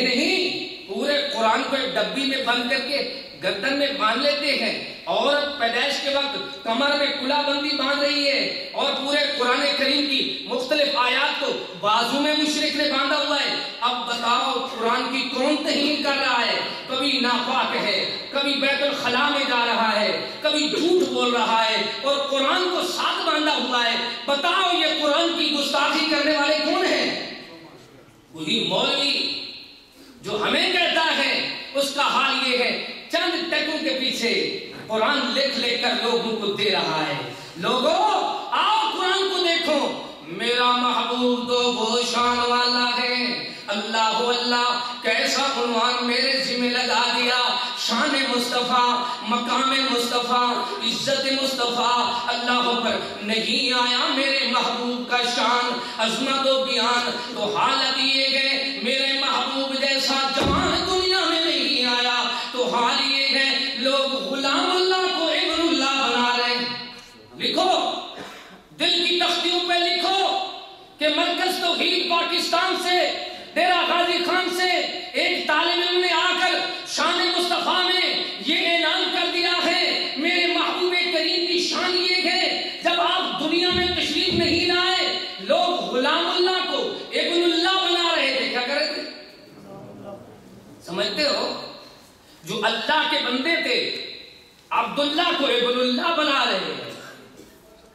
نہیں۔ پورے قرآن کو ایک ڈبی میں بند کر کے گردن میں باندھ لیتے ہیں عورت پیدائش کے وقت کمر میں کلا بندی باندھ رہی ہے اور پورے قرآن کریم کی مختلف آیات کو بازو میں مشرک نے باندھا ہوا ہے. اب بتاؤ قرآن کی کون توہین کر رہا ہے؟ کبھی ناپاک ہے، کبھی بیت الخلاء میں جا رہا ہے، کبھی جھوٹ بول رہا ہے اور قرآن کو ساتھ باندھا ہوا ہے. بتاؤ یہ قرآن کی گستاخی کرنے والے کون ہیں؟ وہی مولوی جو ہمیں کہتا ہے اس کا حال یہ ہے چند ٹکوں کے پیچھے قرآن لکھ لکھ کر لوگوں کو دے رہا ہے. لوگوں آؤ قرآن کو دیکھو، میرا محبوب تو وہ شان والا ہے. اللہ اللہ کیسا عنوان میرے ذمہ لگا دیا، شان مصطفیٰ، مقام مصطفیٰ، عزت مصطفیٰ. اللہ پر نہیں آیا میرے محبوب کا شان، عظمت و بیان. تو حالت یہ ہے میرے محبوب جیسا جوان دنیا میں نہیں آیا. تو حال یہ ہے لوگ غلام اللہ کو ابن اللہ بنا رہے ہیں. لکھو دل کی تختیوں پہ لکھو کہ مرکز توحید پاکستان سے، ڈیرہ غازی خان سے ایک طالب علم نے آ کر شان مصطفیٰ میں یہ اعلان کر دیا ہے میرے محبوب کریم کی شان یہ ہے جب آپ دنیا میں تشریف نہیں لائے لوگ غلام اللہ کو ابن اللہ بنا رہے تھے. کیا کر رہے تھے؟ سمجھتے ہو؟ جو اللہ کے بندے تھے عبداللہ کو ابن اللہ بنا رہے ہیں.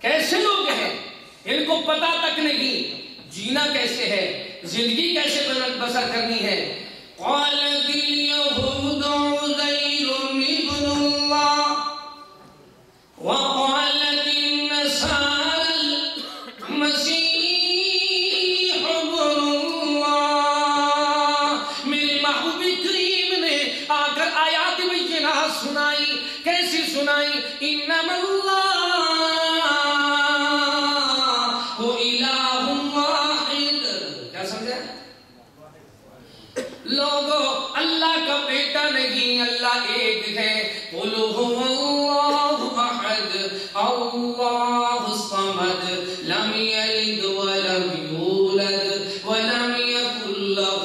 کیسے لوگ ہیں؟ ان کو پتا تک نہیں جینا کیسے ہے، زندگی کیسے بسر کرنی ہے. قالت اليهود عزير ابن الله وقالت النصارى المسيح ابن الله. میرے محبوب کریم نے آ کر آیات بینات سنائی. کیسی سنائی؟ انما اللہ لوگوں اللہ کا بیٹا نہیں، اللہ ایک ہے. قل هو اللہ احد اللہ الصمد لم یلد ولم یولد ولم یکن له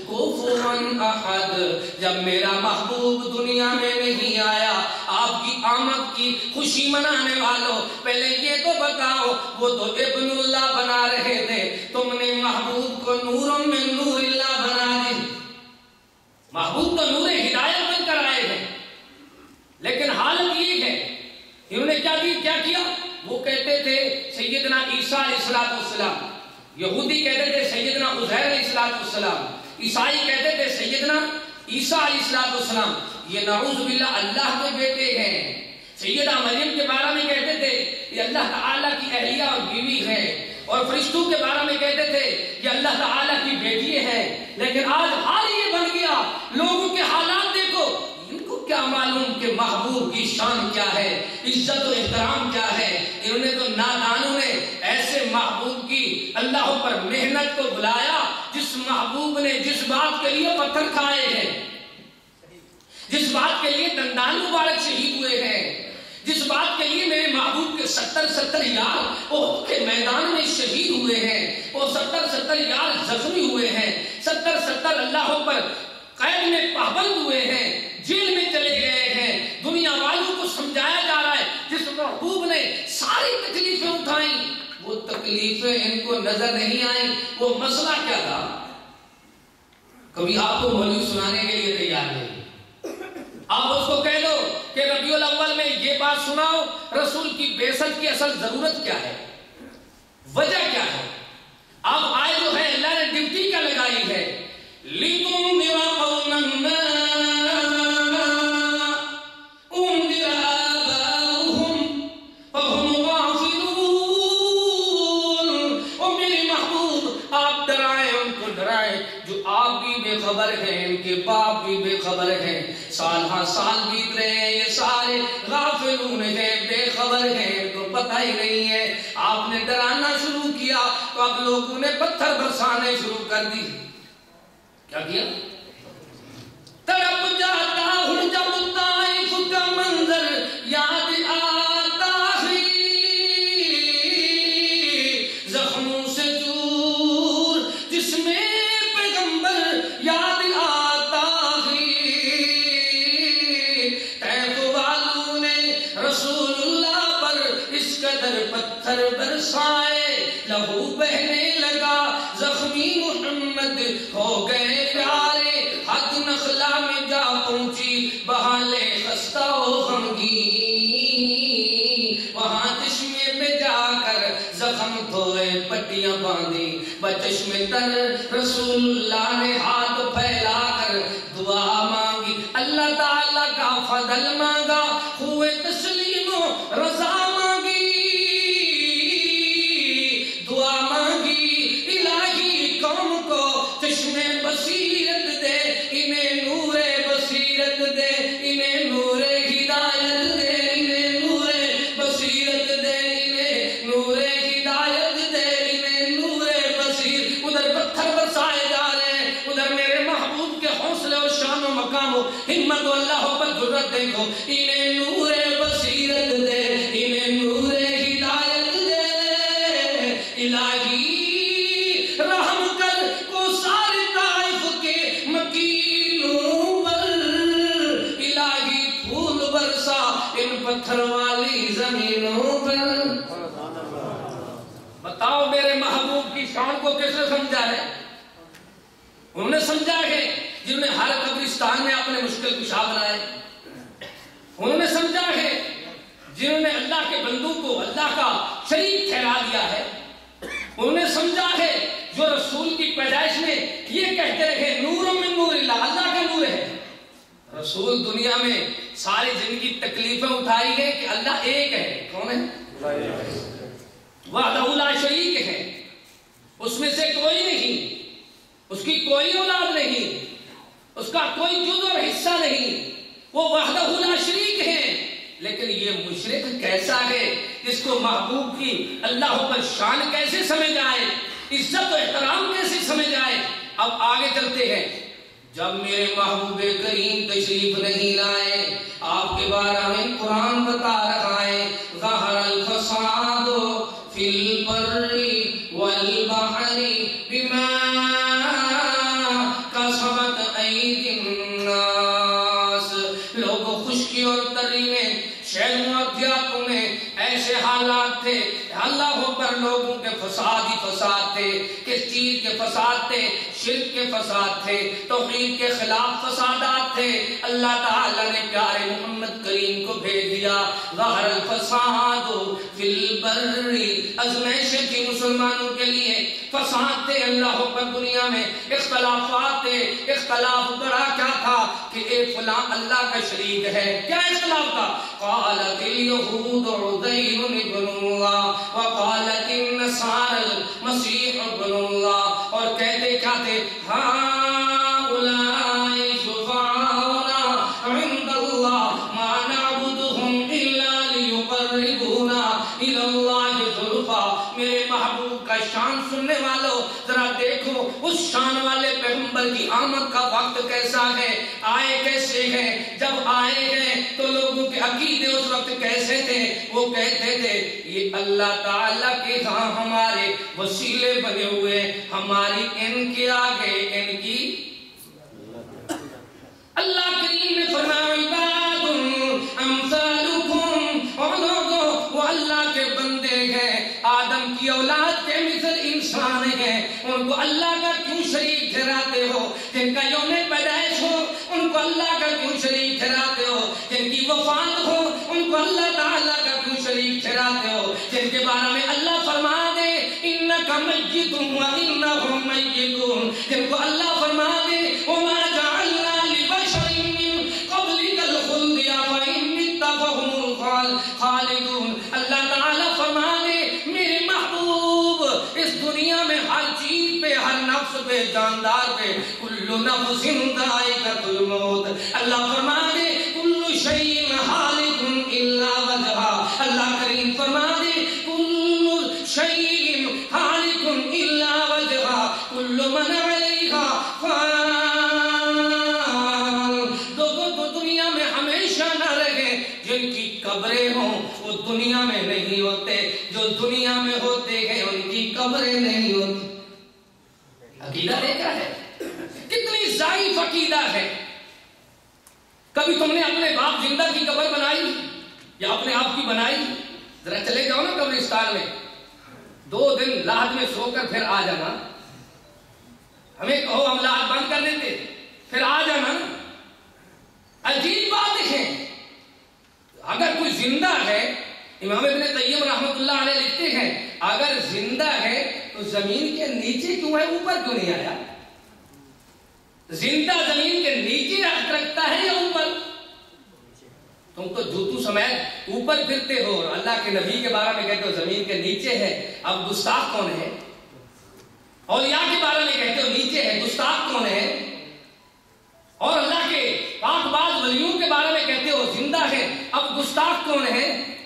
کفوا احد. جب میرا محبوب دنیا میں نہیں آیا، آپ کی آمد کی خوشی منانے والوں پہلے یہ تو بتاؤ وہ تو ابن اللہ بنا رہے تھے، تم نے محبوب کو نور من نور اللہ بنا دی. محبوب تو نور ہدایت بن کر آئے ہیں، لیکن حالت یہ ہے انہوں نے کیا کیا؟ وہ کہتے تھے سیدنا عیسیٰ علیہ السلام، یہودی کہتے تھے سیدنا عزیر علیہ السلام، عیسائی کہتے تھے سیدنا عیسیٰ علیہ السلام. یہ نعوذ باللہ اللہ کے بیٹے ہیں. سیدہ مریم کے بارے میں کہتے تھے یہ اللہ تعالیٰ کی اہلیہ اور بیوی ہے، اور فرشتوں کے بارے میں کہتے تھے یہ اللہ تعالیٰ کی بیٹی ہے. لیکن آج حال یہ بن گیا، لوگوں کے حالات دیکھو، ان کو کیا معلوم کہ محبوب کی شان کیا ہے، عزت و احترام کیا ہے. انہوں نے تو نادانوں نے ایسے محبوب کی اللہ پر محنت کو بلایا جس محبوب نے جس بات کے لیے پتھر کھائے ہیں، جس بات کے لیے دندان مبارک شہید ہوئے ہیں، جس بات کے لیے میرے محبوب کے 70 یار احد کے میدان میں شہید ہوئے ہیں، اور 70 یار زخمی ہوئے ہیں، 70 اللہ پر قید میں پابند ہوئے ہیں، جیل میں چلے گئے ہیں. دنیا والوں کو سمجھایا جا رہا ہے جس محبوب نے ساری تکلیفیں اٹھائیں وہ تکلیفیں ان کو نظر نہیں آئیں. وہ مسئلہ کیا تھا؟ کبھی آپ کو مولوی سنانے کے لیے تیار نہیں. آپ اس کو کہہ دو کہ ربیع الاول میں یہ بات سناؤ رسول کی بعثت کی اصل ضرورت کیا ہے، وجہ کیا ہے. آپ آئے جو ہے اللہ نے ڈیوٹی کیا لگائی ہے، لِتُنذِرَ قَوْمًا مَا أُنذِرَ آبَاؤُهُمْ فَهُمْ غَافِلُونَ. او میرے محبوب آپ ڈرائیں، ان کو ڈرائیں جو آپ بھی بے خبر ہیں، ان کے باپ بھی بے خبر ہیں. سال ہاں سال بیت رہے ہیں، یہ سارے غافلون ہیں، بے خبر ہیں، ان کو پتہ ہی نہیں ہے. آپ نے ڈرانا شروع کیا تو اب لوگوں نے پتھر برسانے شروع کر دی. کیا کیا؟ تڑپ جاتا ہوں جب طائف کا منظر یاد آتا ہے، زخموں سے دور جس میں پیغمبر یاد آتا ہے. طائف والوں نے قدر پتھر برسائے لہو بہنے لگا زخمی محمد ہو گئے پیارے حد نخلا میں جا پہنچی بحالے خستہ و غمگین وہاں چشمے پہ جا کر زخم دھوئے پٹیاں باندھی بچشمے تر رسول اللہ نے ہاتھ پھیلا کر دعا مانگی اللہ تعالیٰ کا فضل مانگا ہوئے تسلیم و رضا مانگی دعا مانگی الہی قوم کو چشمے بصیرت دے انہیں نور بصیرت دے انہیں نور ہدایت دے انہیں نور بصیرت دے انہیں نور ہدایت دے انہیں نور بصیر ادھر پتھر برسائے جا رہے ہیں ادھر میرے محبوب کے حوصلے و شان و مقام و ہمت و اللہ پر جرت دیکھو انہیں نور بصیرت دے انہیں نور ہدایت دے الہی رحم کر کو سارے طائف کے مکینوں پر الہی پھول برسا ان پتھر والی زمینوں پر بتاؤ میرے محبوب کی شان کو کس نے سمجھا ہے انہوں نے سمجھا ہے جنہوں نے ہر قبرستان میں اپنے مشکل کشا بنائے انہوں نے سمجھا ہے جنہوں نے اللہ کے بندوں کو اللہ کا شریک ٹھہرا دیا ہے انہوں نے سمجھا ہے جو رسول کی پیدائش میں یہ کہتے رہے نور من نور اللہ اللہ کا نور ہے رسول دنیا میں ساری جن کی تکلیفیں اٹھائی ہے کہ اللہ ایک ہے کون ہے وحدہ لا شریک ہے اس میں سے کوئی نہیں اس کی کوئی اولاد نہیں اس کا کوئی جزء اور حصہ نہیں وہ وحدہ لا شریک ہے لیکن یہ مشرک کیسا ہے جس کو محبوب کی اللہ پر شان کیسے سمجھ آئے عزت و احترام کیسے سمجھ آئے اب آگے چلتے ہیں جب میرے محبوب کریم تشریف نہیں لائے آپ کے بارے میں قرآن بتا رہا ہے ظہر الفساد فی البر والبحر بما کسبت ایدی الناس لوگ خشکی اور تری میں شہروں اور دیہاتوں میں ایسے حالات تھے اللہ پر لوگوں کے فساد ہی فساد تھے کس چیز کے فساد تھے شرک کے فساد تھے توحید کے خلاف فسادات تھے اللہ تعالیٰ نے پیارے محمد کریم کو بھیج دیا ظہر الفساد فی البر ازمائش تھی مسلمانوں کے لیے فساد تھے اللہ پر دنیا میں اختلافات تھے اختلاف بڑا کیا تھا کہ ایک فلاں اللہ کا شریک ہے کیا اختلاف تھا قالت اليہود عزیر ابن اللہ وقالت النصارى المسیح ابن اللہ اور کہتے کیا تھے هؤلاء شفعاؤنا عند اللہ ما نعبدهم الا ليقربونا الى اللہ زلفا میرے محبوب کا شان سننے والوں ذرا دیکھو اس شان والے پیغمبر کی آمد کا وقت کیسا ہے آئے کیسے ہیں جب آئے ہیں تو لوگوں کے عقیدے اس وقت کیسے تھے وہ کہتے تھے یہ اللہ تعالیٰ کے ہاں ہمارے وسیلے بنے ہوئے ہماری ان کے آگے ان کی اللہ کریم نے فرمایا عباد امثالکم اور وہ اللہ کے بندے ہیں آدم کی اولاد کے مثل انسان ہیں ان کو اللہ کا کیوں شریک ٹھہراتے ہو جن کا یوم پیدائش ہو ان کو اللہ کا کیوں شریک ٹھہراتے ہو جن کی وفات ہو ان کو اللہ تعالیٰ کا کیوں شریک ٹھہراتے ہو جن کے بارے میں اللہ فرما دے انکا میتون وانہم میتون جن کو اللہ فرما دے وما جعلنا لبشر من قبلک الخلد افإن مت فهم الخالدون اللہ تعالیٰ فرما دے میرے محبوب اس دنیا میں ہر چیز پہ ہر نفس پہ جاندار پہ کل نفس ذائقۃ الموت اللہ فرما دے کل شیء ہالک الا وجہہ اللہ کریم فرما دے کل شیء ہالک الا وجہہ کل من علیہا فان لوگوں تو دنیا میں ہمیشہ نہ رہے جن کی قبریں ہوں وہ دنیا میں نہیں ہوتے جو دنیا میں ہوتے ہیں ان کی قبریں نہیں ہوتی عقیدہ دیکھا ہے کتنی ضعیف عقیدہ ہے کبھی تم نے اپنے باپ زندہ کی قبر بنائی یا اپنے آپ کی بنائی ذرا چلے جاؤ نا قبرستان میں 2 دن لاحد میں سو کر پھر آ جانا. ہمیں کہو ہم لاحد بند کر دیتے پھر آ جانا. عجیب بات دیکھیں, اگر کوئی زندہ ہے, امام ابن قیم رحمۃ اللہ علیہ لکھتے ہیں اگر زندہ ہے تو زمین کے نیچے کیوں ہے, اوپر کیوں نہیں آیا؟ زندہ زمین کے نیچے رکھتا ہے یا اوپر؟ تم تو جوتو سمیت اوپر پھرتے ہو اور اللہ کے نبی کے بارے میں کہتے ہو زمین کے نیچے ہے. اب گستاخ کون ہے؟ اولیاء کے بارے میں کہتے ہو نیچے ہے, گستاخ کون ہے؟ اور اللہ کے پاک باز ولیوں کے بارے میں کہتے ہو زندہ ہے, اب گستاخ کون ہے؟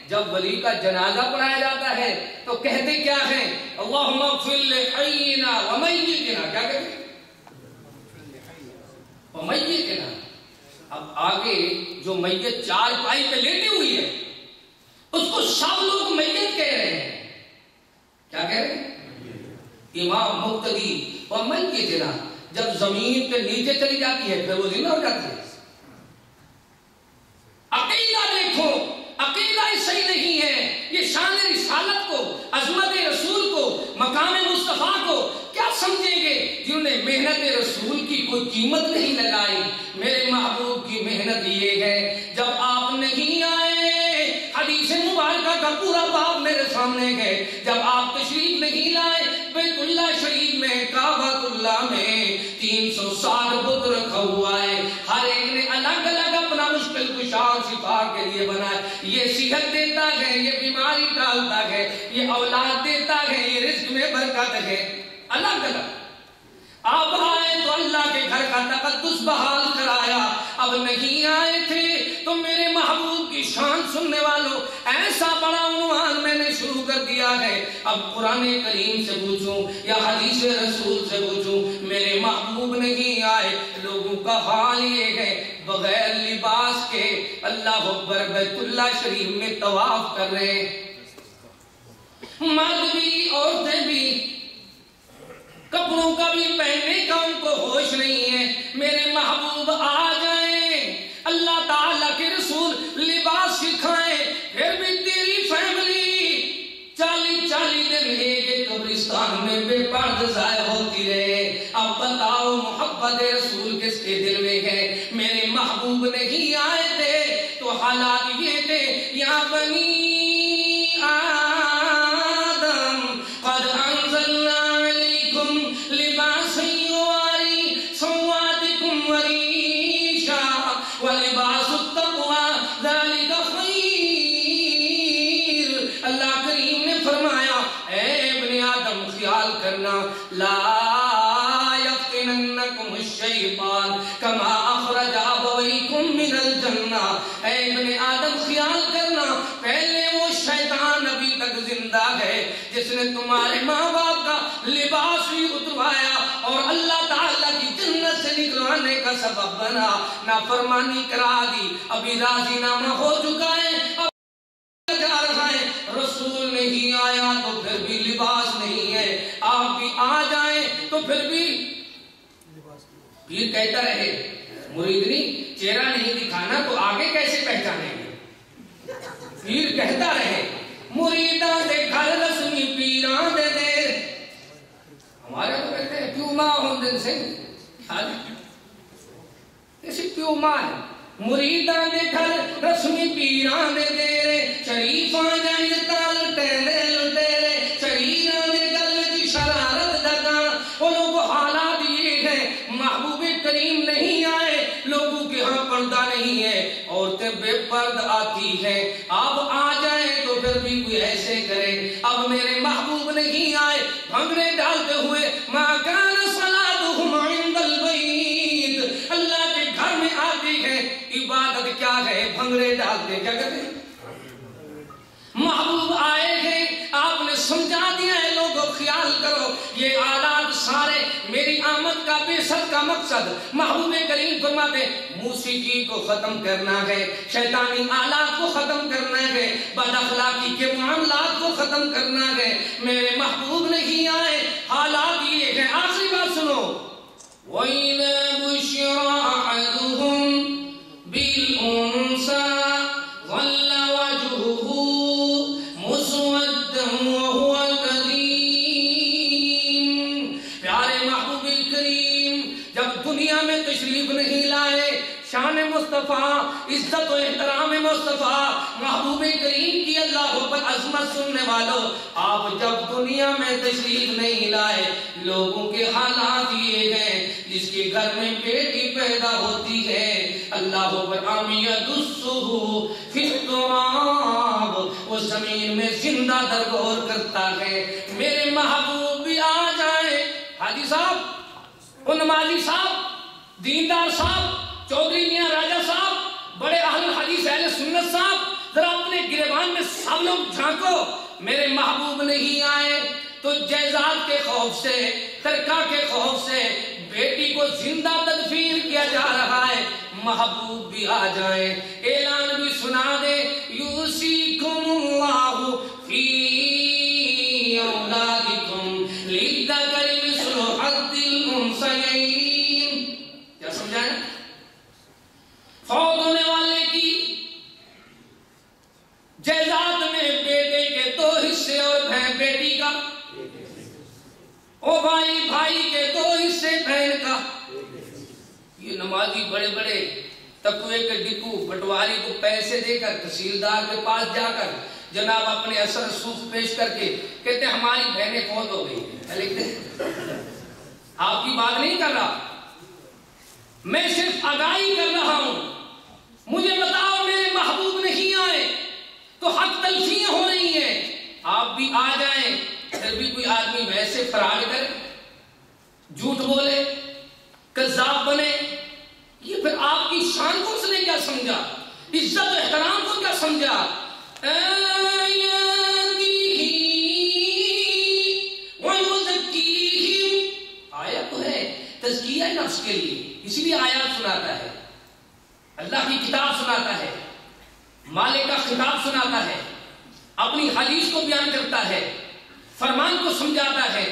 جب ولی کا جنازہ پڑھایا جاتا ہے تو کہتے کیا ہیں؟ اللہم اغفر لحینا ومیتنا. کیا کہتے ہیں؟ ومیتنا. اب آگے جو میت چار پائی پہ لیٹی ہوئی ہے اس کو سب لوگ میت کہہ رہے ہیں. کیا کہہ رہے ہیں؟ امام مقتدی ومیتنا. جب زمین پہ نیچے چلی جاتی ہے پھر وہ زندہ ہو جاتی ہے. عقیدہ دیکھو, عقیدہ صحیح نہیں ہے. یہ شان رسالت کو, عظمت رسول کو, مقام مصطفیٰ کو کیا سمجھیں گے جنہوں نے محنت رسول کی کوئی قیمت نہیں لگائی. میرے محبوب کی محنت یہ ہے, جب آپ نہیں آئے حدیث مبارکہ کا پورا باب میرے سامنے ہے, جب آپ تشریف نہیں لائے بیت اللہ شریف میں, کعبۃ اللہ میں 360 بت رکھا ہوا ہے, ہر ایک نے الگ الگ اپنا مشکل کشا شفا کے لیے بنائے. یہ صحت دیتا ہے, یہ بیماری ٹالتا ہے, یہ اولاد دیتا ہے, یہ رزق میں برکت ہے. الگ الگ آپ آئے تو اللہ کے گھر کا تقدس بحال کرایا. اب نہیں آئے تھے تو میرے محبوب کی شان سننے والوں ایسا بڑا عنوان میں نے شروع کر دیا ہے. اب قرآن کریم سے پوچھوں یا حدیث رسول سے پوچھوں, میرے محبوب نہیں آئے. لوگوں کا حال یہ ہے بغیر لباس کے اللہ اکبر بیت اللہ شریف میں طواف کر رہے ہیں. مرد بھی عورتیں بھی, کپڑوں کا بھی پہننے کا ان کو ہوش نہیں ہے. میرے محبوب آ جائیں, اللہ تعالیٰ کے رسول لباس سکھائیں, پھر بھی تیری فیملی 40 دن ایک قبرستان میں بے پرد ضائع ہوتی رہے. اب بتاؤ محبت رسول کس کے دل میں ہے؟ میرے محبوب نہیں آئے تھے تو حالات یہ تھے, یا بنی لا یفتننکم الشیطان کما اخرج ابویکم من الجنہ. اے ابن آدم خیال کرنا, پہلے وہ شیطان ابھی تک زندہ ہے جس نے تمہارے ماں باپ کا لباس بھی اتروایا اور اللہ تعالیٰ کی جنت سے نکلوانے کا سبب بنا, نافرمانی کرا دی. ابھی راضی نامہ ہو چکا ہے, جا رہا ہے, رسول نہیں آیا تو پھر بھی لباس نہیں ہے. آپ بھی آ جائیں تو پھر بھی پیر کہتا رہے مریدنی چہرہ نہیں دکھانا تو آگے کیسے پہچانیں گے. پیر کہتا رہے مریداں دے گھر رسمی پیران دے دے. ہمارے تو کہتے ہیں پیو ماں ہوں دن سے کسی پیو ماں ہے. مریداں دے گھر رسمی پیران دے دے, شریفاں جائیں تال ٹیلے لٹیرے, شریران دے گل جی شرارت دکاں. وہ لوگ حالات یہ ہیں, محبوب کریم نہیں آئے, لوگوں کے ہاں پردہ نہیں ہے, عورتیں بے پرد آتی ہیں. اب آ جائیں تو پھر بھی کوئی ایسے کرے. اب میرے محبوب نہیں آئے, بھنگڑے ڈالتے ہوئے ماں کان صلاتہم عند البیت, اللہ کے گھر میں آتے ہیں. عبادت کیا ہے؟ بھنگڑے ڈالتے. کیا کہتے ہیں؟ محبوب آئے ہیں, آپ نے سمجھا دیا ہے. لوگوں خیال کرو, یہ آلات سارے میری آمد کا بے سد کا مقصد. محبوب کریم فرماتے موسیقی کو ختم کرنا ہے, شیطانی آلات کو ختم کرنا ہے, بد اخلاقی کے معاملات کو ختم کرنا ہے. میرے محبوب نہیں آئے, حالات یہ ہیں. آخری بات سنو, وَإِذَا بُشِّرَ أَحَدُهُمْ بِالْأُنْثَىٰ ظَلَّ وَجْهُهُ مُسْوَدًّا مصطفیٰ، عزت و احترام مصطفیٰ، محبوب کریم کی اللہ پر عظمت سننے والوں، آپ جب دنیا میں تشریف نہیں لائے، لوگوں کے حالات یہ ہیں جس کے گھر میں بیٹی پیدا ہوتی ہے اللہ پر امیت السہو فی التراب، وہ زمین میں زندہ درگور کرتا ہے۔ میرے محبوب بھی آ جائیں، حاجی صاحب، نمازی صاحب، دیندار صاحب، چودھری میاں راجہ صاحب، بڑے اہل حدیث اہل سنت صاحب، ذرا اپنے گریبان میں سب لوگ جھانکو، میرے محبوب نہیں آئے تو جائیداد کے خوف سے، ترکہ کے خوف سے بیٹی کو زندہ تدفین کیا جا رہا ہے، محبوب بھی آ جائیں، اعلان بھی سنا دے، یوصیکم اللہ فی اولادکم للذکر مثل حظ الانثیین۔ کیا سمجھائیں؟ فوت ہونے والے کی جائیداد میں بیٹے کے 2 حصے اور بہن بیٹی کا، او بھائی بھائی کے 2 حصے بہن کا۔ یہ نمازی بڑے بڑے تقوی کے ڈکو پٹواری کو پیسے دے کر تحصیلدار کے پاس جا کر جناب اپنے اثر رسوخ پیش کر کے کہتے ہیں ہماری بہنیں فوت ہو گئی ہیں۔ لکھتے آپ کی بات نہیں کر رہا، میں صرف آگاہی کر رہا ہوں۔ مجھے بتاؤ میرے محبوب نہیں آئے تو حق تلفیاں ہو رہی ہیں، آپ بھی آ جائیں، پھر بھی کوئی آدمی ویسے فراڈ کرے، جھوٹ بولے، کذاب بنے، یہ پھر آپ کی شان کو اس نے کیا سمجھا، عزت و احترام کو کیا سمجھا؟ آیا تو ہے تزکیہ نفس کے لیے، اسی لیے آیات سناتا ہے، اللہ کی کتاب سناتا ہے، مالک کا خطاب سناتا ہے، اپنی حدیث کو بیان کرتا ہے، فرمان کو سمجھاتا ہے،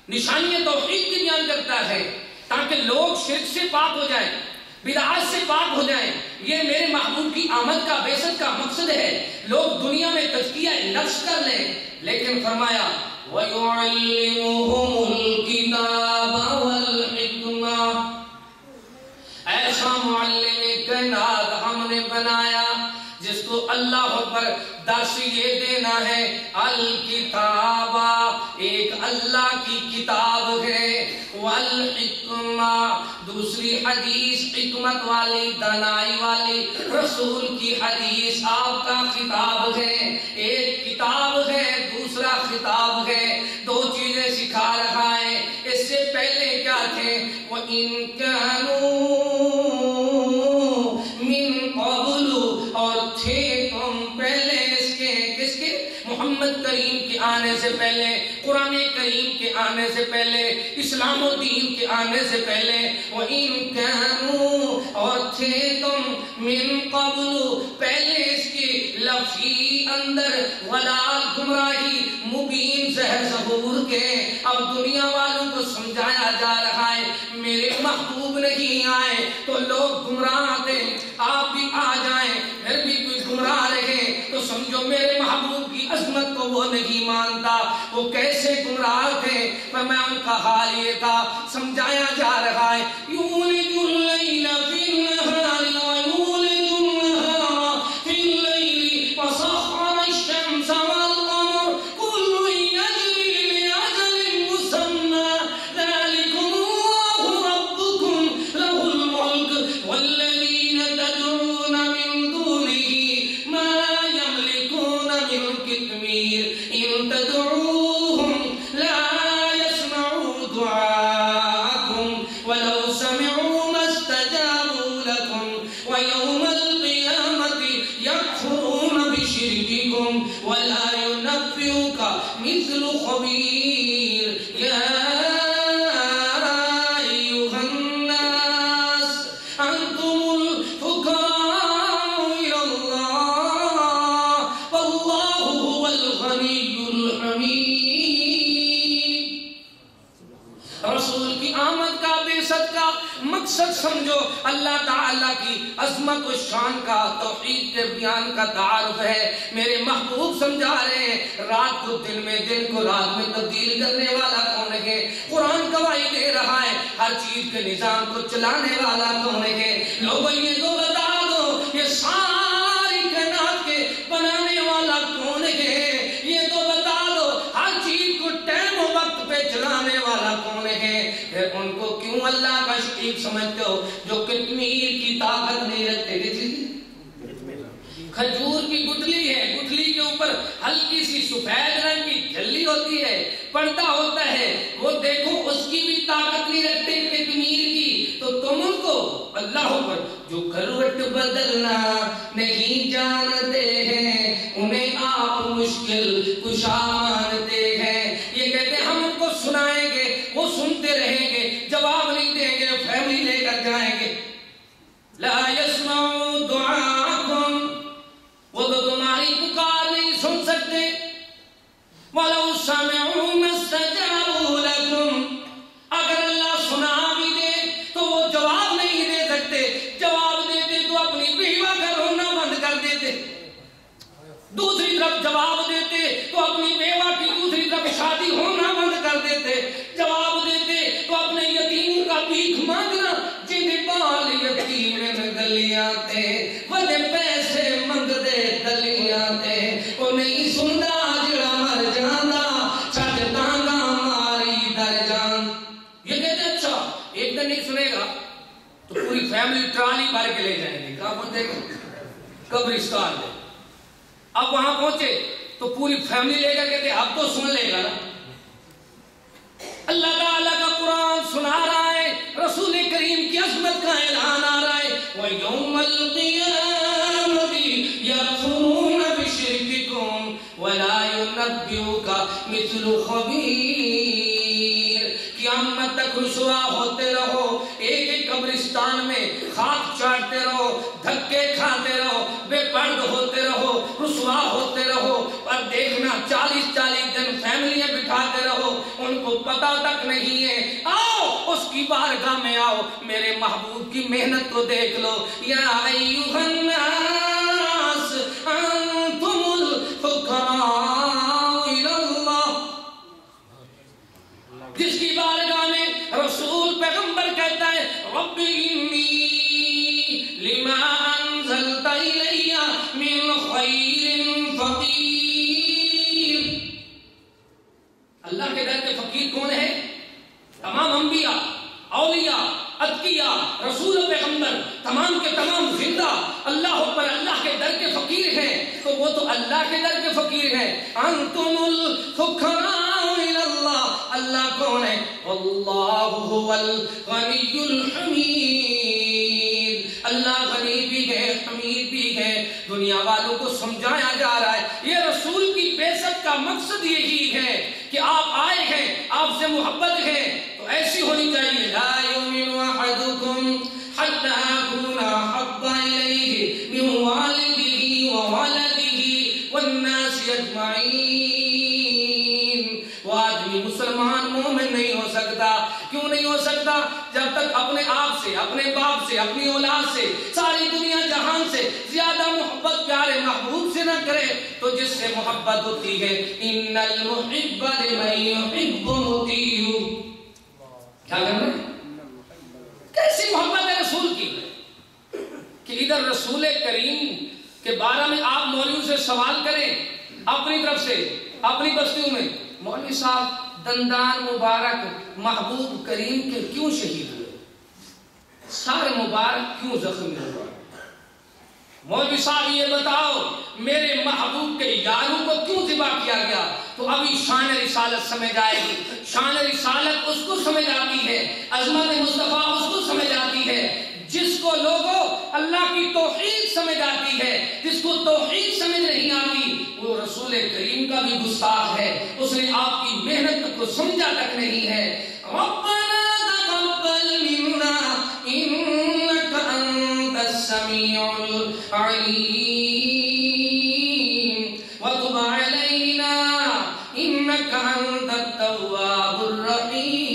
نشانی توحید کی بیان کرتا ہے، تاکہ لوگ شرک سے پاک ہو جائیں، بدعات سے پاک ہو جائیں۔ یہ میرے محبوب کی آمد کا، بعثت کا مقصد ہے، لوگ دنیا میں تزکیہ نفس کر لیں، لیکن فرمایا وَيُعَلِّمُهُمُ الْكِتَابَ وَالْحِکْمَةَ، ایسا معلم کائنات ہم نے بنایا جس کو اللہ پر درس یہ دینا ہے، الکتابہ، ایک اللہ کی کتاب ہے، والحکمہ، دوسری حدیث حکمت والی، دانائی والی، رسول کی حدیث آپ کا خطاب ہے، ایک کتاب ہے، دوسرا خطاب ہے، 2 چیزیں سکھا رہا ہے۔ اس سے پہلے کیا تھے؟ وَإِن كَانُوا مِن قَبْلُ، اور تھے تم پہلے اس کے، کس کے؟ محمد کریم کے آنے سے پہلے، قرآن کریم کے آنے سے پہلے، اسلام و دین کے آنے سے پہلے، وَإِن كَانُوا، اور تھے تم من قبل، پہلے اس کی لفظی اندر غلال، گمراہی مبین، زہر ظہور کے۔ اب دنیا والوں کو سمجھایا جا رہا ہے میرے محبوب نہیں آئے تو لوگ گمراہ تھے، آپ بھی آ جائیں، پھر بھی کوئی گمراہ رہے تو سمجھو میرے محبوب کی عظمت کو وہ نہیں مانتا۔ وہ کیسے گمراہ تھے؟ میں ان کا حال یہ تھا، سمجھایا جا رہا ہے، یولج اللیل فی النہار ویولج النہار فی اللیل وسخر الشمس والقمر کل یجری لأجل مسمى ذلکم اللہ ربکم لہ الملک والذین تدعون من دونه ما یملکون من قطمیر ان تدعوهم لا يسمعوا دعاءكم ولو سمعوا ما استجابوا لكم ويوم القيامة يكفرون بشرككم ولا ينبئك مثل خبير يا أيها الناس أنتم الفقراء إلى الله والله هو الغني الحميد۔ رسول کی آمد کا، بعثت کا مقصد سمجھو، اللہ تعالیٰ کی عظمت و شان کا، توحید کے بیان کا تعارف ہے۔ میرے محبوب سمجھا رہے ہیں رات کو دن میں، دن کو رات میں تبدیل کرنے والا کون ہے؟ قرآن گواہی دے رہا ہے ہر چیز کے نظام کو چلانے والا کون ہے؟ لوگوں یہ تو بتا ساری کائنات کے بنانے والا کون ہے؟ یہ تو بتا دو، ہر چیز کو ٹائم و وقت پہ چلانے والا کون ہے؟ پھر ان کو کیوں اللہ کا شریک سمجھتے ہو جو کشمیر کی طاقت نہیں رکھتے؟ دیکھیے کھجور کی گٹھلی ہے، گٹھلی کے اوپر ہلکی سی سفید رنگ کی جھلی ہوتی ہے، پردہ ہوتا ہے، وہ دیکھو اس کی بھی طاقت نہیں رکھتے کشمیر کی، تو تم ان کو اللہ پر جو کروٹ بدلنا نہیں جانتے ہیں انہیں آپ مشکل کشا مانتے ہیں۔ یہ کہتے ہیں ہم ان کو سنائیں گے، وہ سنتے رہیں گے، جواب نہیں دیں گے، فیملی لے کر جائیں گے۔ لا يسمعوا دعاءكم، وہ تو تمہاری پکار نہیں سن سکتے۔ وَلَوْ سَمِعُوا مَا اسْتَجَابُوا لَكُمْ، اگر اللہ سنا بھی دے تو وہ جواب نہیں دے سکتے، جواب دیتے تو اپنی بیوہ کا رونا بند کر دیتے، دوسری طرف جواب دیتے تو اپنی بیوہ کی دوسری طرف شادی ہونا بند کر دیتے، جواب دیتے تو اپنے یتیم کا بھیک مانگنا، جن بال یتیم گلیاں تے ودے پیسے منگ دے گلیاں تے، وہ نہیں سندا جڑا مر جاندا چھڈ تانگا ماری در جان۔ یہ کہتے اچھا ایک دن نہیں سنے گا تو پوری فیملی ٹرالی بھر کے لے جائیں گے، کہاں پہنچے گا؟ قبرستان میں۔ اب وہاں پہنچے تو پوری فیملی لے کر کہتے اب تو سن لے گا نا۔ اللہ تعالیٰ کا قرآن سنا رہا ہے، رسول کریم کی عظمت کا اعلان آ رہا ہے، وَيَوْمَ الْقِيَامَةِ يَكْفُرُونَ بِشِرْكِكُمْ وَلَا يُنَبِّئُكَ مِثْلُ خَبِيرٍ۔ قیامت تک رسوا ہوتے رہو، ایک ایک قبرستان میں خاک چاٹتے رہو، دھکے کھاتے رہو، بے پرد ہوتے رہو، رسوا ہوتے رہو، اور دیکھنا 40-40 دن فیملیاں بٹھاتے رہو، ان کو پتہ تک نہیں ہے۔ آؤ اس کی بارگاہ میں آؤ، میرے محبوب کی محنت کو دیکھ لو۔ یا ایھا الناس انتم الفقراء الی اللہ، جس کی بارگاہ میں رسول پیغمبر کہتا ہے رب انی لما انزلت الی من خیر فقیر۔ اللہ کے در کے فقیر کون ہے؟ تمام انبیاء، اولیاء، اتقیاء، رسول و پیغمبر تمام کے تمام زندہ اللہ پر اللہ کے در کے فقیر ہیں، تو وہ تو اللہ کے در کے فقیر ہیں۔ انتم الفقراء الی اللہ، اللہ کون ہے؟ اللہ هو الغنی الحمید، اللہ غنی بھی ہے حمید بھی ہے۔ دنیا والوں کو سمجھایا جا رہا ہے یہ رسول کی بعثت کا مقصد یہی ہے کہ آپ آئے ہیں، آپ سے محبت ہے تو ایسی ہونی چاہیے۔ لا یؤمن احدکم حتی اکون احب الیہ من والدہ وولدہ والناس اجمعین۔ وہ آدمی مسلمان مومن نہیں ہو سکتا، کیوں نہیں ہو سکتا؟ جب تک اپنے آپ سے، اپنے باپ سے، اپنی اولاد سے، ساری دنیا جہان سے زیادہ محبت پیارے محبوب سے نہ کرے تو جس سے محبت ہوتی ہے ان المحب لمن يحب مطیع۔ کیا کرنا ہے؟ کیسی محبت ہے رسول کی کہ ادھر رسول کریم کے بارے میں آپ مولوی سے سوال کریں اپنی طرف سے، اپنی بستیوں میں، مولوی صاحب دندان مبارک محبوب کریم کے کیوں شہید ہوئے، سارے مبارک کیوں زخمی ہوئے؟ مولوی صاحب یہ بتاؤ میرے محبوب کے یاروں کو کیوں ذبح کیا گیا؟ تو ابھی شان رسالت سمجھ آئے گی۔ شان رسالت اس کو سمجھ آتی ہے، عظمت مصطفیٰ اس کو سمجھ آتی ہے جس کو لوگوں اللہ کی توحید سمجھ آتی ہے۔ جس کو توحید سمجھ نہیں آتی وہ رسول کریم کا بھی گستاخ ہے، اس نے آپ کی محنت کو سمجھا تک نہیں ہے۔ ربنا تقبل منا انک انت السمیع العلیم وتب علینا انک انت التواب الرحیم۔